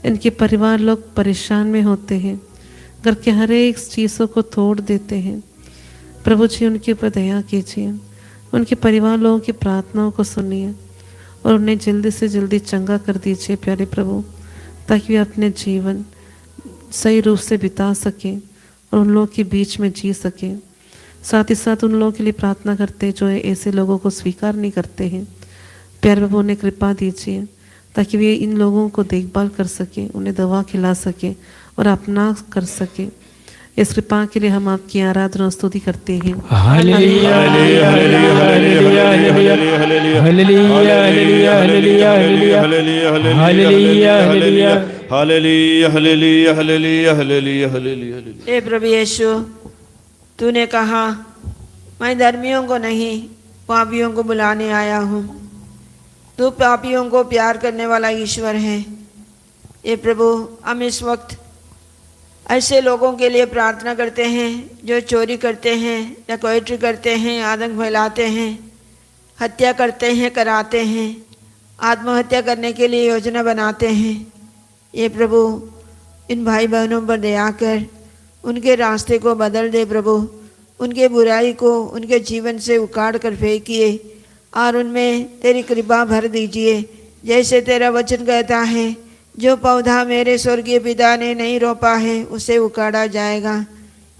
इनके परिवार लोग परेशान में होते हैं, घर के हर एक चीज़ों को तोड़ देते हैं। प्रभु जी, उनके ऊपर दया कीजिए, उनके परिवार लोगों की प्रार्थनाओं को सुनिए और उन्हें जल्दी से जल्दी चंगा कर दीजिए प्यारे प्रभु, ताकि वे अपने जीवन सही रूप से बिता सकें और उन लोगों के बीच में जी सकें। साथ ही साथ उन लोगों के लिए प्रार्थना करते हैं जो ऐसे लोगों को स्वीकार नहीं करते हैं। प्यारे प्रभु, उन्हें कृपा दीजिए ताकि वे इन लोगों को देखभाल कर सकें, उन्हें दवा खिला सकें और अपना कर सकें। इस कृपा के लिए हम आपकी आराधना और स्तुति करते हैं। Hallelujah hallelujah hallelujah hallelujah hallelujah hallelujah hallelujah hallelujah hallelujah. हे प्रभु यीशु, तूने कहा मैं धर्मियों को नहीं पापियों को बुलाने आया हूँ। तू पापियों को प्यार करने वाला ईश्वर है। ये प्रभु, हम इस वक्त ऐसे लोगों के लिए प्रार्थना करते हैं जो चोरी करते हैं, डकैती करते हैं, आतंक फैलाते हैं, हत्या करते हैं, कराते हैं, आत्महत्या करने के लिए योजना बनाते हैं। ये प्रभु, इन भाई बहनों पर दया कर उनके रास्ते को बदल दे प्रभु। उनके बुराई को उनके जीवन से उखाड़ कर फेंकिए और उनमें तेरी कृपा भर दीजिए। जैसे तेरा वचन कहता है, जो पौधा मेरे स्वर्गीय पिता ने नहीं रोपा है उसे उखाड़ा जाएगा।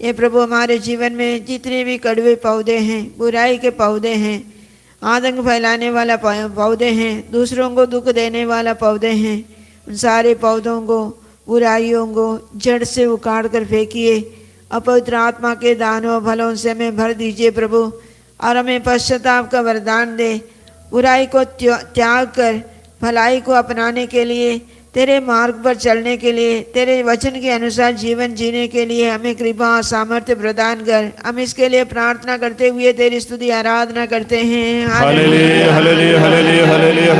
ये प्रभु, हमारे जीवन में जितने भी कड़वे पौधे हैं, बुराई के पौधे हैं, आतंक फैलाने वाला पौधे हैं, दूसरों को दुख देने वाला पौधे हैं, उन सारे पौधों को, बुराइयों को जड़ से उखाड़ कर फेंकिए। अपवित्र आत्मा के दानों फलों से हमें भर दीजिए प्रभु, और हमें पश्चाताप का वरदान दे। बुराई को त्याग कर भलाई को अपनाने के लिए, तेरे मार्ग पर चलने के लिए, तेरे वचन के अनुसार जीवन जीने के लिए हमें कृपा और सामर्थ्य प्रदान कर। हम इसके लिए प्रार्थना करते हुए तेरी स्तुति आराधना करते हैं। हालेलुया हालेलुया हालेलुया हालेलुया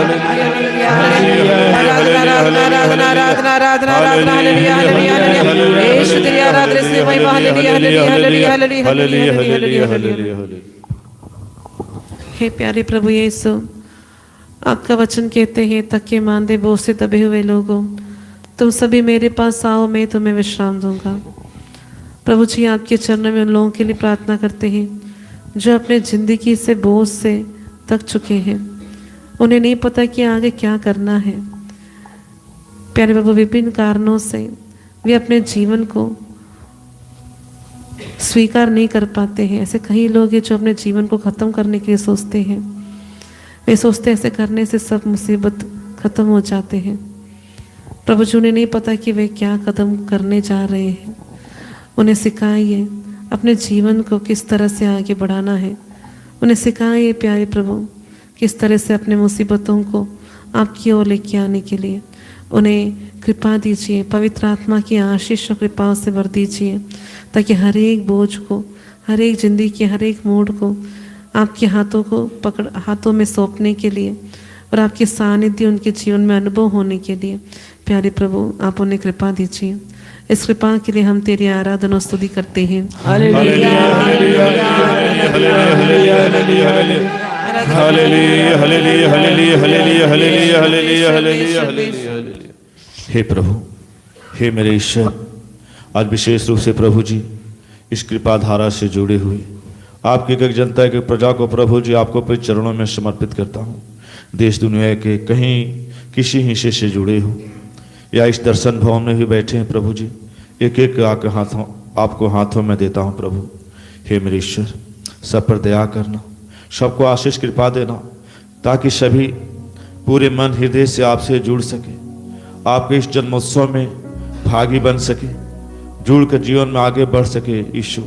हे प्यारे प्रभु यीशु, आपका वचन कहते हैं, थके मांदे बोझ से दबे हुए लोगों, तुम सभी मेरे पास आओ, मैं तुम्हें विश्राम दूंगा। प्रभु जी, आपके चरणों में उन लोगों के लिए प्रार्थना करते हैं जो अपने जिंदगी से बोझ से थक चुके हैं। उन्हें नहीं पता कि आगे क्या करना है। प्यारे प्रभु, विभिन्न कारणों से वे अपने जीवन को स्वीकार नहीं कर पाते हैं। ऐसे कई लोग हैं जो अपने जीवन को ख़त्म करने के लिए सोचते हैं। वे सोचते हैं ऐसे करने से सब मुसीबत ख़त्म हो जाते हैं। प्रभु जी, उन्हें नहीं पता कि वे क्या कदम करने जा रहे हैं। उन्हें सिखाइए अपने जीवन को किस तरह से आगे बढ़ाना है। उन्हें सिखाइए प्यारे प्रभु किस तरह से अपने मुसीबतों को आपकी ओर लेके आने के लिए। उन्हें कृपा दीजिए, पवित्र आत्मा की आशीष और कृपाओं से भर दीजिए, ताकि हर एक बोझ को, हर एक जिंदगी के हर एक मोड़ को आपके हाथों में सौंपने के लिए और आपके सानिध्य उनके जीवन में अनुभव होने के लिए प्यारे प्रभु आप उन्हें कृपा दीजिए। इस कृपा के लिए हम तेरी आराधना और स्तुति करते हैं। हे प्रभु, हे मेरे ईश्वर, आज विशेष रूप से प्रभु जी इस कृपा धारा से जुड़े हुए आपकी एक जनता के प्रजा को प्रभु जी आपको अपने चरणों में समर्पित करता हूँ। देश दुनिया के कहीं किसी हिस्से से जुड़े हो या इस दर्शन भवन में भी बैठे हैं प्रभु जी, एक एक आपको हाथों में देता हूँ प्रभु। हे मेरे ईश्वर, सब पर दया करना, सबको आशीष कृपा देना, ताकि सभी पूरे मन हृदय से आपसे जुड़ सके, आपके इस जन्मोत्सव में भागी बन सके। जुड़कर जीवन में आगे बढ़ सके। यीशु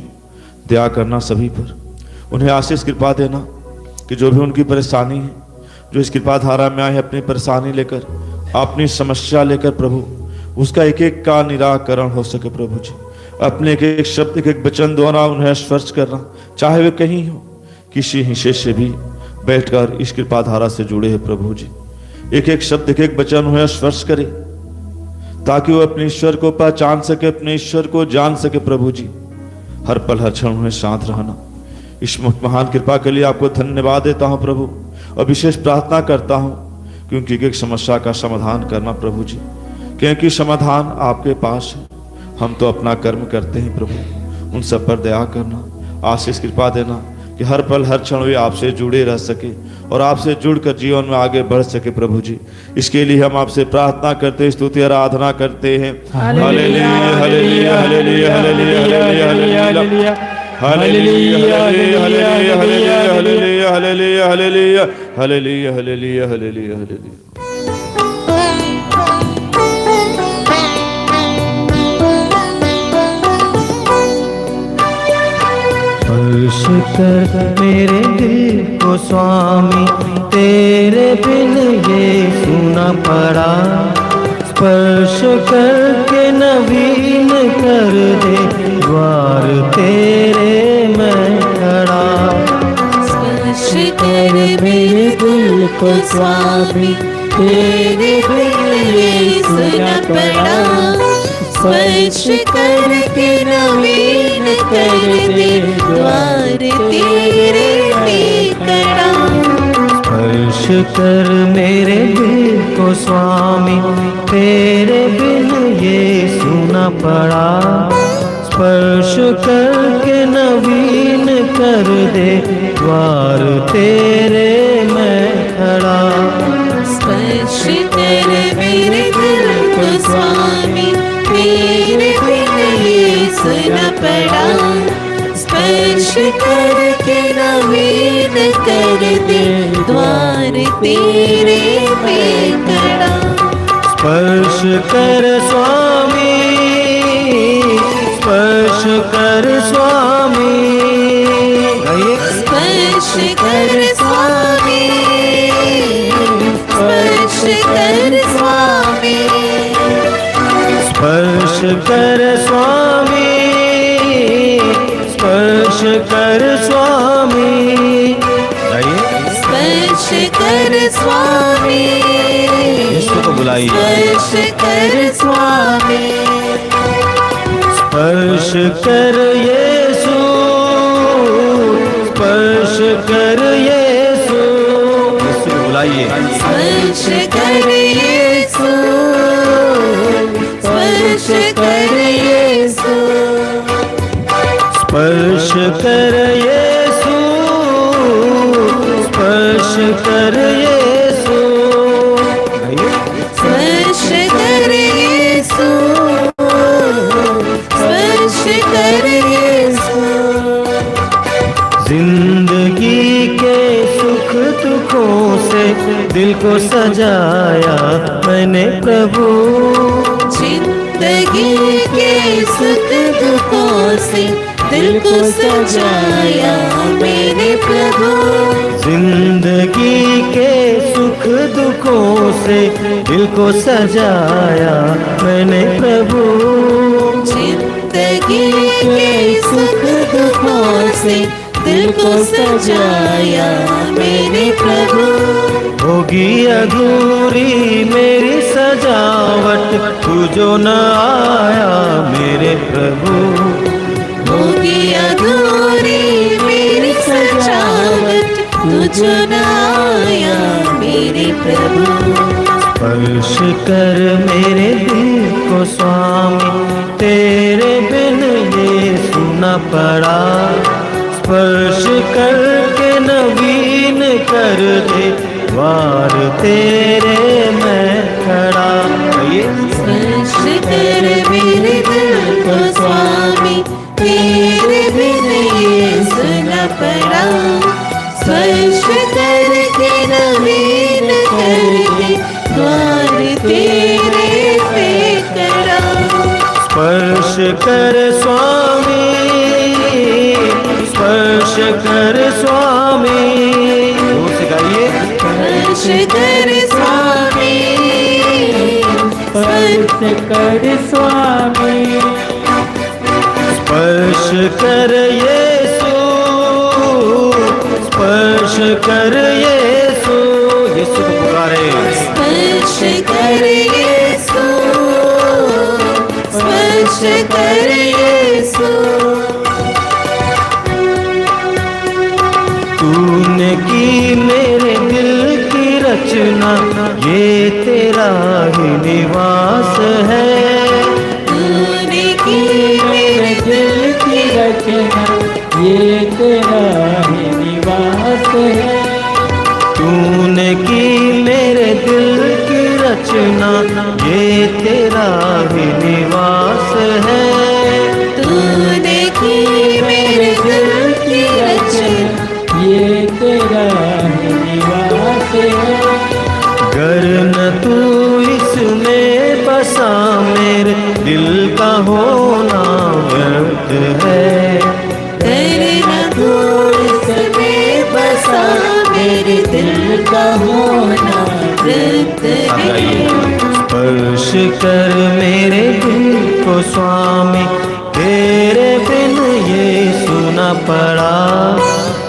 दया करना सभी पर, उन्हें आशीष कृपा देना कि जो भी उनकी परेशानी है, जो इस कृपा धारा में आए हैं अपनी परेशानी लेकर, अपनी समस्या लेकर प्रभु, उसका एक एक का निराकरण हो सके प्रभु जी। अपने एक एक शब्द, एक एक वचन द्वारा उन्हें स्पर्श करना, चाहे वे कहीं हो, किसी हिस्से से भी बैठकर इस कृपा धारा से जुड़े हैं प्रभु जी। एक एक शब्द, एक एक वचन उन्हें स्पर्श करे, ताकि वो अपने ईश्वर को पहचान सके, अपने ईश्वर को जान सके प्रभु जी। हर पल हर क्षण उन्हें शांत रहना। इस महान कृपा के लिए आपको धन्यवाद देता हूं प्रभु, और विशेष प्रार्थना करता हूं क्योंकि एक समाधान का समाधान करना प्रभु जी, क्योंकि समाधान आपके पास है। हम तो अपना कर्म करते हैं प्रभु, उन सब पर दया करना, आशीष कृपा देना कि हर पल हर क्षण वे आपसे जुड़े रह सके और आपसे जुड़कर जीवन में आगे बढ़ सके प्रभु जी। इसके लिए हम आपसे प्रार्थना करते, स्तुति आराधना करते हैं। Hallelujah hallelujah hallelujah hallelujah hallelujah hallelujah hallelujah hallelujah hallelujah hallelujah hallelujah hallelujah hallelujah hallelujah. स्पर्श कर मेरे दिल को स्वामी, तेरे बिन ये सुना पड़ा। स्पर्श करके नवीन कर दे द्वार तेरे मैं खड़ा। स्पर्श कर मेरे दिल को स्वामी, तेरे बिन ये सुना पड़ा। स्पर्श करके नवीन कर दे द्वार तेरे में खड़ा। स्पर्श कर मेरे दिल को स्वामी, तेरे बिन ये सुना पड़ा। स्पर्श करके नवीन कर दे द्वार तेरे मैं खड़ा। स्पर्श कर मेरे दिल को स्वामी, तेरे बिन ये सुना पड़ा। स्पर्श करके नवीन कर दे द्वार तेरे में खड़ा। स्पर्श कर स्वामी, स्पर्श कर स्वामी, स्पर्श कर स्वामी, स्पर्श कर स्वामी, स्पर्श कर स्वामी, स्पर्श कर स्वामी, स्पर्श कर स्वामी, यीशु को बुलाइए। स्पर्श कर स्वामी, स्पर्श कर यीशु, स्पर्श कर यीशु, यीशु को बुलाइए। स्पर्श कर यीशु, स्पर्श कर यीशु, स्पर्श कर यीशु, स्पर्श कर यीशु, स्पर्श कर यीशु, स्पर्श कर यीशु। जिंदगी के सुख दुखों से दिल को सजाया मैंने प्रभु। जिंदगी के सुख दुखों से दिल को सजाया मेरे प्रभु। जिंदगी के सुख दुखों से दिल को सजाया मैंने प्रभु। जिंदगी के सुख दुखों से दिल को सजाया मेरे प्रभु। होगी अधूरी मेरी सजावट तू जो न आया मेरे प्रभु। होगी अधूरी मेरी सजावट तू जो न आया मेरे प्रभु। स्पर्श कर मेरे दिल को स्वामी, तेरे बिन ये सुना पड़ा। स्पर्श करके नवीन कर दे द्वार तेरे मैं खड़ा। स्पर्श कर मेरे दिल को स्वामी, तेरे बिन ये सुना पड़ा। स्पर्श करके नवीन करके द्वार तेरे पे खड़ा। स्पर्श कर स्वामी, स्पर्श कर स्वामी। जोर से गाइए। स्पर्श कर स्वामी, स्पर्श कर स्वामी, स्पर्श कर यीशु, स्पर्श कर यीशु। यीशु को पुकारे। स्पर्श कर यीशु, स्पर्श कर यीशु। तूने की मेरे दिल की रचना, ये तेरा ही निवास है। तूने की मेरे दिल की रचना, ये तेरा ही निवास है। तूने की मेरे दिल की रचना, ये तेरा ही निवास है। तूने की मेरे दिल की रचना, ये तेरा ही निवास है। गर न तू इसमें बसा, मेरे दिल का होना व्यर्थ है। तेरे तू इसमें बसा, मेरे दिल का होना व्यर्थ है। स्पर्श कर मेरे दिल को स्वामी, तेरे बिन ये सुना पड़ा।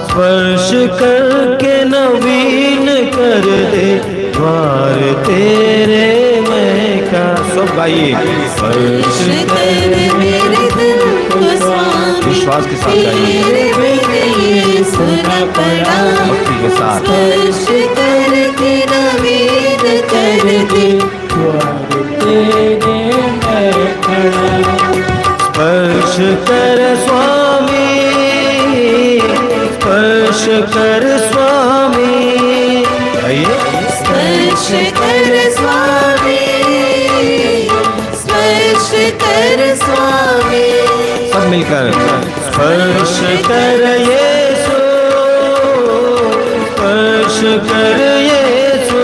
स्पर्श करके नवीन कर दे द्वार तेरे मैं का। सब गाइए। स्पर्श कर मेरे दिल को स्वामी, विश्वास के साथ गाइए। तेरे बिन ये सुना पड़ा। भक्ति के साथ। स्पर्श करके नवीन कर दे द्वार तेरे मैं खड़ा। स्पर्श कर स्वामी, स्पर्श कर स्वामी। आइए। स्पर्श कर स्वामी, स्पर्श कर स्वामी। सब मिलकर। स्पर्श कर यीशु, स्पर्श कर यीशु।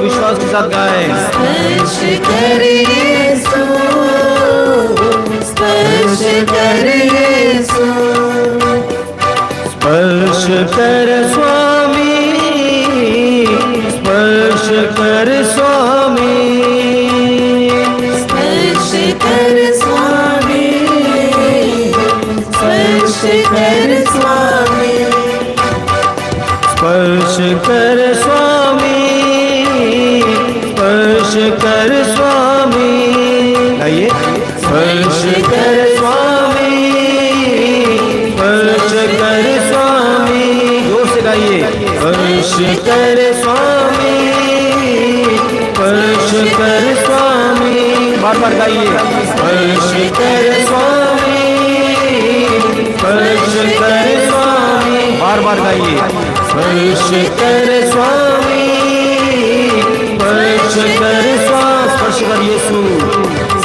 विश्वास के साथ गाएं। स्पर्श कर यीशु, स्पर्श कर यीशु। स्पर्श कर स्वामी, स्पर्श कर स्वामी। स्पर्श कर स्वामी, स्पर्श कर स्वामी। स्पर्श कर स्वामी, स्पर्श कर स्वामी। आइए। स्पर्श कर स्वामी, स्पर्श कर स्वामी। जोर से गाइए। स्पर्श कर स्वामी, स्पर्श कर स्वामी। बार बार गाइए। स्पर्श कर स्वामी, स्पर्श कर स्वामी। बार बार गाइए। स्पर्श कर स्वामी, स्पर्श कर स्वामी।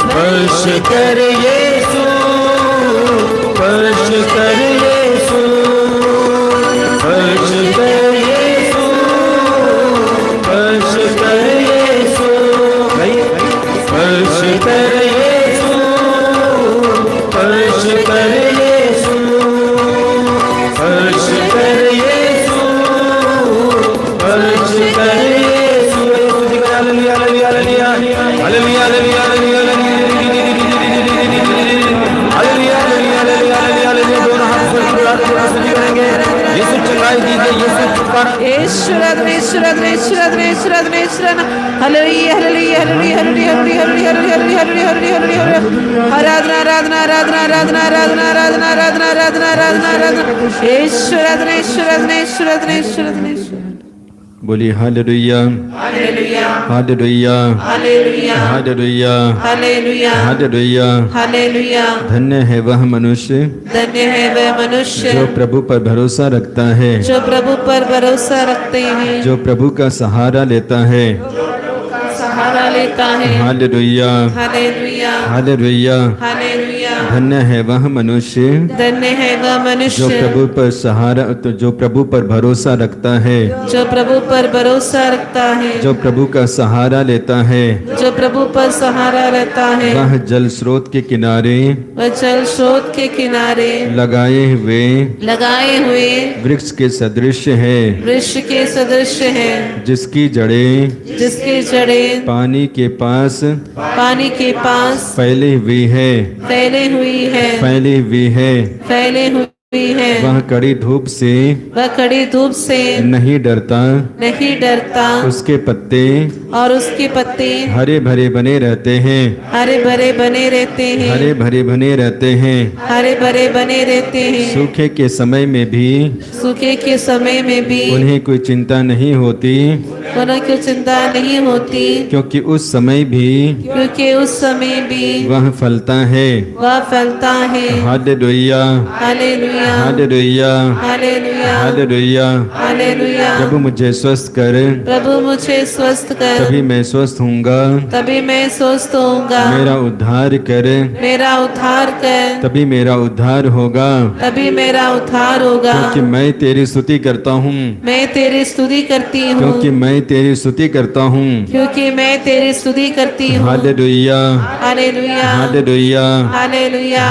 स्पर्श कर यीशु, स्पर्श कर यीशु, स्पर्श कर यीशु, स्पर्श कर यीशु, स्पर्श कर यीशु। स्पर्श कर यीशु, स्पर्श कर यीशु, स्पर्श कर यीशु, स्पर्श कर Yeshu. Hallelujah, hallelujah, hallelujah, hallelujah, hallelujah, hallelujah, hallelujah, hallelujah. दोनों हाथ से प्रार्थना करेंगे। यीशु चंगाई दीजिए, यीशु छुटकारा। Hallelujah, hallelujah, hallelujah, hallelujah, hallelujah, hallelujah, hallelujah, hallelujah, hallelujah, hallelujah. आराधना, आराधना, आराधना, आराधना, आराधना, आराधना, आराधना, आराधना, आराधना, आराधना। ईश्वर आराधना, ईश्वर आराधना, ईश्वर आराधना, ईश्वर आराधना, ईश्वर। बोलिए hallelujah, hallelujah, hallelujah, hallelujah, hallelujah, hallelujah, hallelujah. Hallelujah. धन्य है वह मनुष्य धन्य है वह मनुष्य जो प्रभु पर भरोसा रखता है, जो प्रभु पर भरोसा रखते हैं, जो प्रभु का सहारा लेता है। सहारा लेता है। हालेलुया, हालेलुया, हालेलुया, हालेलुया, धन्य है वह मनुष्य धन्य है वह जो मनुष्य प्रभु पर सहारा जो प्रभु पर भरोसा रखता है, जो प्रभु पर भरोसा रखता है, जो प्रभु का सहारा लेता है। जो प्रभु पर सहारा रहता है। वह जल स्रोत के किनारे वह जल स्रोत के किनारे लगाए हुए वृक्ष के सदृश है, वृक्ष के सदृश है, जिसकी जड़ें पानी के पास फैली हुई है। वह कड़ी धूप से नहीं डरता। उसके पत्ते हरे भरे बने रहते हैं। सूखे के समय में भी उन्हें कोई चिंता नहीं होती, क्योंकि उस समय भी वह फलता है। Hallelujah, hallelujah, hallelujah. प्रभु मुझे स्वस्थ कर, तभी मैं स्वस्थ होऊंगा। मेरा उद्धार कर, तभी मेरा उद्धार होगा। क्योंकि मैं तेरी स्तुति करता हूँ, क्योंकि मैं तेरी स्तुति करता हूँ। Hallelujah, hallelujah, hallelujah,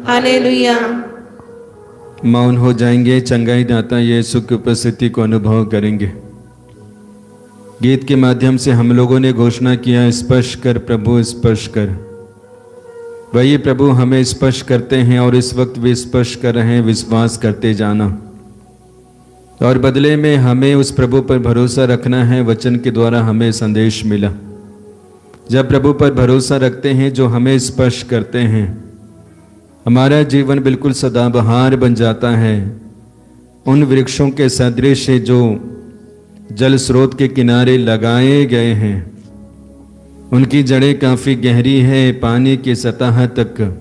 hallelujah. मौन हो जाएंगे, चंगाई दाता यीशु की उपस्थिति को अनुभव करेंगे। गीत के माध्यम से हम लोगों ने घोषणा किया, स्पर्श कर प्रभु, स्पर्श कर। वही प्रभु हमें स्पर्श करते हैं और इस वक्त भी स्पर्श कर रहे हैं। विश्वास करते जाना और बदले में हमें उस प्रभु पर भरोसा रखना है। वचन के द्वारा हमें संदेश मिला, जब प्रभु पर भरोसा रखते हैं जो हमें स्पर्श करते हैं, हमारा जीवन बिल्कुल सदाबहार बन जाता है। उन वृक्षों के सदृश जो जल स्रोत के किनारे लगाए गए हैं, उनकी जड़ें काफ़ी गहरी है, पानी की सतह तक,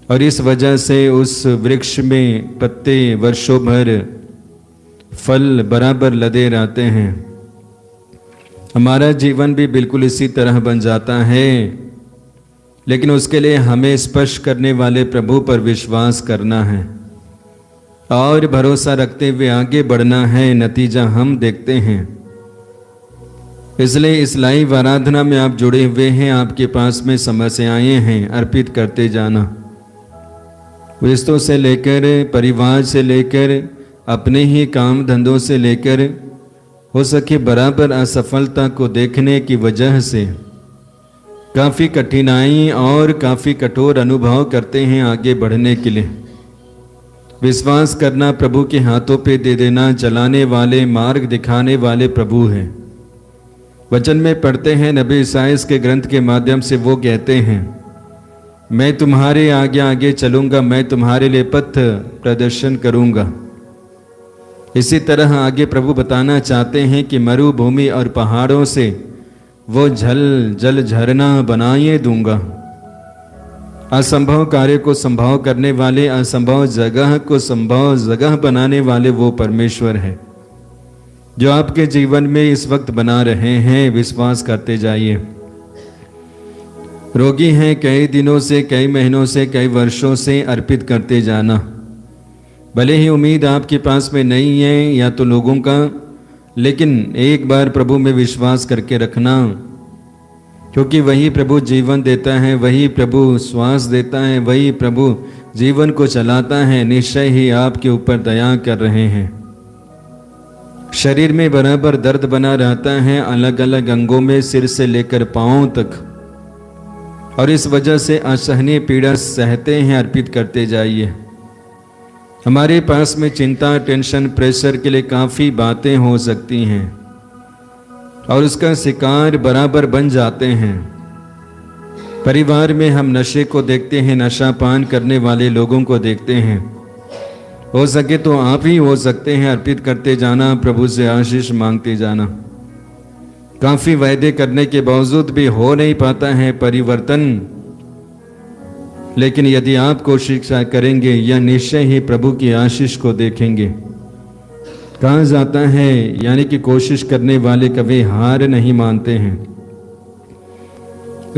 और इस वजह से उस वृक्ष में पत्ते वर्षों भर फल बराबर लदे रहते हैं। हमारा जीवन भी बिल्कुल इसी तरह बन जाता है, लेकिन उसके लिए हमें स्पर्श करने वाले प्रभु पर विश्वास करना है और भरोसा रखते हुए आगे बढ़ना है। नतीजा हम देखते हैं। इसलिए इस लाइव आराधना में आप जुड़े हुए हैं, आपके पास में समस्याएं हैं, अर्पित करते जाना। रिश्तों से लेकर, परिवार से लेकर, अपने ही काम धंधों से लेकर, हो सके बराबर असफलता को देखने की वजह से काफ़ी कठिनाई और काफ़ी कठोर अनुभव करते हैं आगे बढ़ने के लिए। विश्वास करना, प्रभु के हाथों पे दे देना। चलाने वाले, मार्ग दिखाने वाले प्रभु हैं। वचन में पढ़ते हैं, नबी ईसाइया के ग्रंथ के माध्यम से वो कहते हैं, मैं तुम्हारे आगे आगे चलूँगा, मैं तुम्हारे लिए पथ प्रदर्शन करूँगा। इसी तरह आगे प्रभु बताना चाहते हैं कि मरुभूमि और पहाड़ों से वो जल झरना बनाए दूंगा। असंभव कार्य को संभव करने वाले, असंभव जगह को संभव जगह बनाने वाले वो परमेश्वर है, जो आपके जीवन में इस वक्त बना रहे हैं। विश्वास करते जाइए। रोगी हैं कई दिनों से, कई महीनों से, कई वर्षों से, अर्पित करते जाना। भले ही उम्मीद आपके पास में नहीं है या तो लोगों का, लेकिन एक बार प्रभु में विश्वास करके रखना, क्योंकि वही प्रभु जीवन देता है, वही प्रभु श्वास देता है, वही प्रभु जीवन को चलाता है। निश्चय ही आपके ऊपर दया कर रहे हैं। शरीर में बराबर दर्द बना रहता है, अलग अलग अंगों में, सिर से लेकर पांव तक, और इस वजह से असहनीय पीड़ा सहते हैं। अर्पित करते जाइए। हमारे पास में चिंता, टेंशन, प्रेशर के लिए काफ़ी बातें हो सकती हैं और उसका शिकार बराबर बन जाते हैं। परिवार में हम नशे को देखते हैं, नशा पान करने वाले लोगों को देखते हैं। हो सके तो आप ही हो सकते हैं। अर्पित करते जाना, प्रभु से आशीष मांगते जाना। काफ़ी वायदे करने के बावजूद भी हो नहीं पाता है परिवर्तन, लेकिन यदि आप कोशिश करेंगे, यह निश्चय ही प्रभु की आशीष को देखेंगे। कहा जाता है, यानी कि कोशिश करने वाले कभी हार नहीं मानते हैं।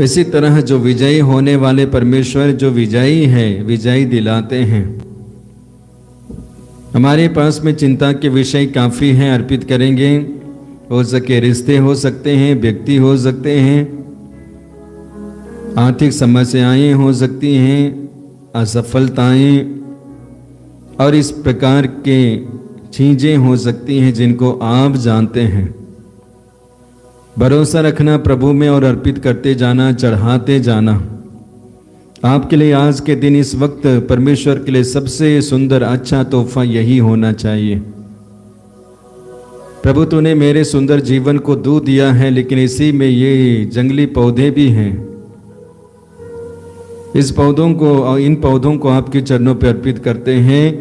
इसी तरह जो विजयी होने वाले परमेश्वर जो विजयी है, विजयी दिलाते हैं। हमारे पास में चिंता के विषय काफ़ी हैं, अर्पित करेंगे। हो सके रिश्ते हो सकते हैं, व्यक्ति हो सकते हैं, आर्थिक समस्याएं हो सकती हैं, असफलताएं और इस प्रकार के चीज़ें हो सकती हैं जिनको आप जानते हैं। भरोसा रखना प्रभु में और अर्पित करते जाना, चढ़ाते जाना। आपके लिए आज के दिन इस वक्त परमेश्वर के लिए सबसे सुंदर अच्छा तोहफा यही होना चाहिए। प्रभु तूने मेरे सुंदर जीवन को दूध दिया है, लेकिन इसी में ये जंगली पौधे भी हैं। इस पौधों को और इन पौधों को आपके चरणों पर अर्पित करते हैं।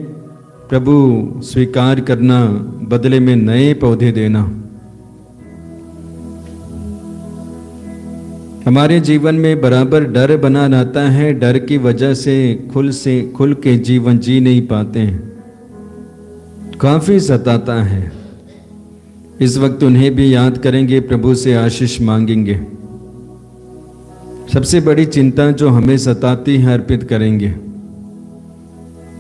प्रभु स्वीकार करना, बदले में नए पौधे देना। हमारे जीवन में बराबर डर बना रहता है, डर की वजह से खुल के जीवन जी नहीं पाते हैं, काफी सताता है। इस वक्त उन्हें भी याद करेंगे, प्रभु से आशीष मांगेंगे। सबसे बड़ी चिंता जो हमें सताती है अर्पित करेंगे,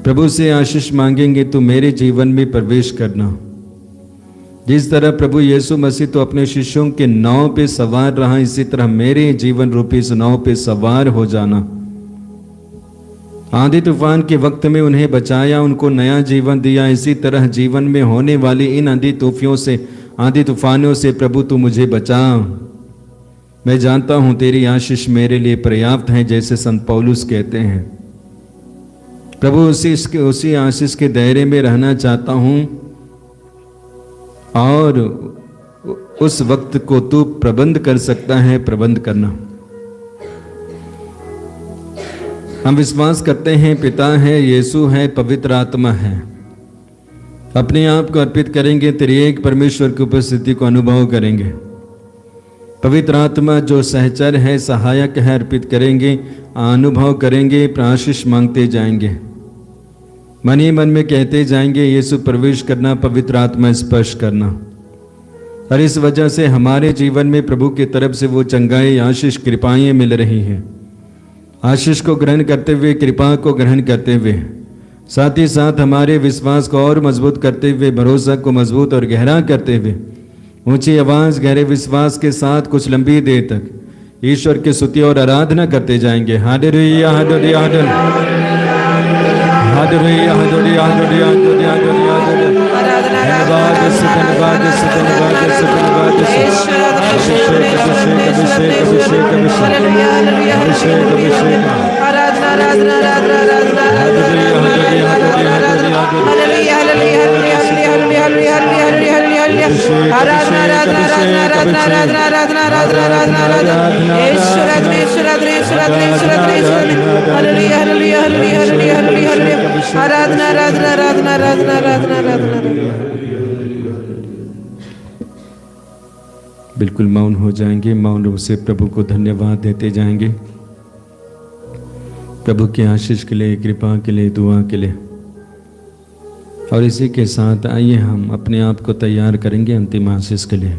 प्रभु से आशीष मांगेंगे, तू मेरे जीवन में प्रवेश करना। जिस तरह प्रभु यीशु मसीह तो अपने शिष्यों के नाव पे सवार रहा, इसी तरह मेरे जीवन रूपी इस नाव पे सवार हो जाना। आंधी तूफान के वक्त में उन्हें बचाया, उनको नया जीवन दिया। इसी तरह जीवन में होने वाली इन आंधी तूफानों से प्रभु तू मुझे बचा। मैं जानता हूं तेरी आशीष मेरे लिए पर्याप्त है, जैसे संत पौलुस कहते हैं। प्रभु उसी आशीष के दायरे में रहना चाहता हूं और उस वक्त को तू प्रबंध कर सकता है, प्रबंध करना। हम विश्वास करते हैं पिता है, यीशु है, पवित्र आत्मा है। अपने आप को अर्पित करेंगे, त्रिएक परमेश्वर की उपस्थिति को अनुभव करेंगे। पवित्र आत्मा जो सहचर है, सहायक है, अर्पित करेंगे, अनुभव करेंगे, आशीष मांगते जाएंगे। मन ही मन में कहते जाएंगे, यीशु प्रवेश करना, पवित्र आत्मा स्पर्श करना। और इस वजह से हमारे जीवन में प्रभु की तरफ से वो चंगाई, आशीष, कृपाएं मिल रही हैं। आशीष को ग्रहण करते हुए, कृपा को ग्रहण करते हुए, साथ ही साथ हमारे विश्वास को और मजबूत करते हुए, भरोसा को मजबूत और गहरा करते हुए, ऊंची आवाज, गहरे विश्वास के साथ कुछ लंबी देर तक ईश्वर की स्तुति और आराधना करते जाएंगे। Hallelujah, hallelujah, hallelujah, hallelujah, hallelujah, hallelujah, hallelujah. धन्यवाद, धन्यवाद, धन्यवाद, धन्यवाद। बिल्कुल मौन हो जाएंगे, मौन रूप से प्रभु को धन्यवाद देते जाएंगे, प्रभु की आशीष के लिए, कृपा के लिए, दुआ के लिए। और इसी के साथ आइए हम अपने आप को तैयार करेंगे अंतिम आशीष के लिए।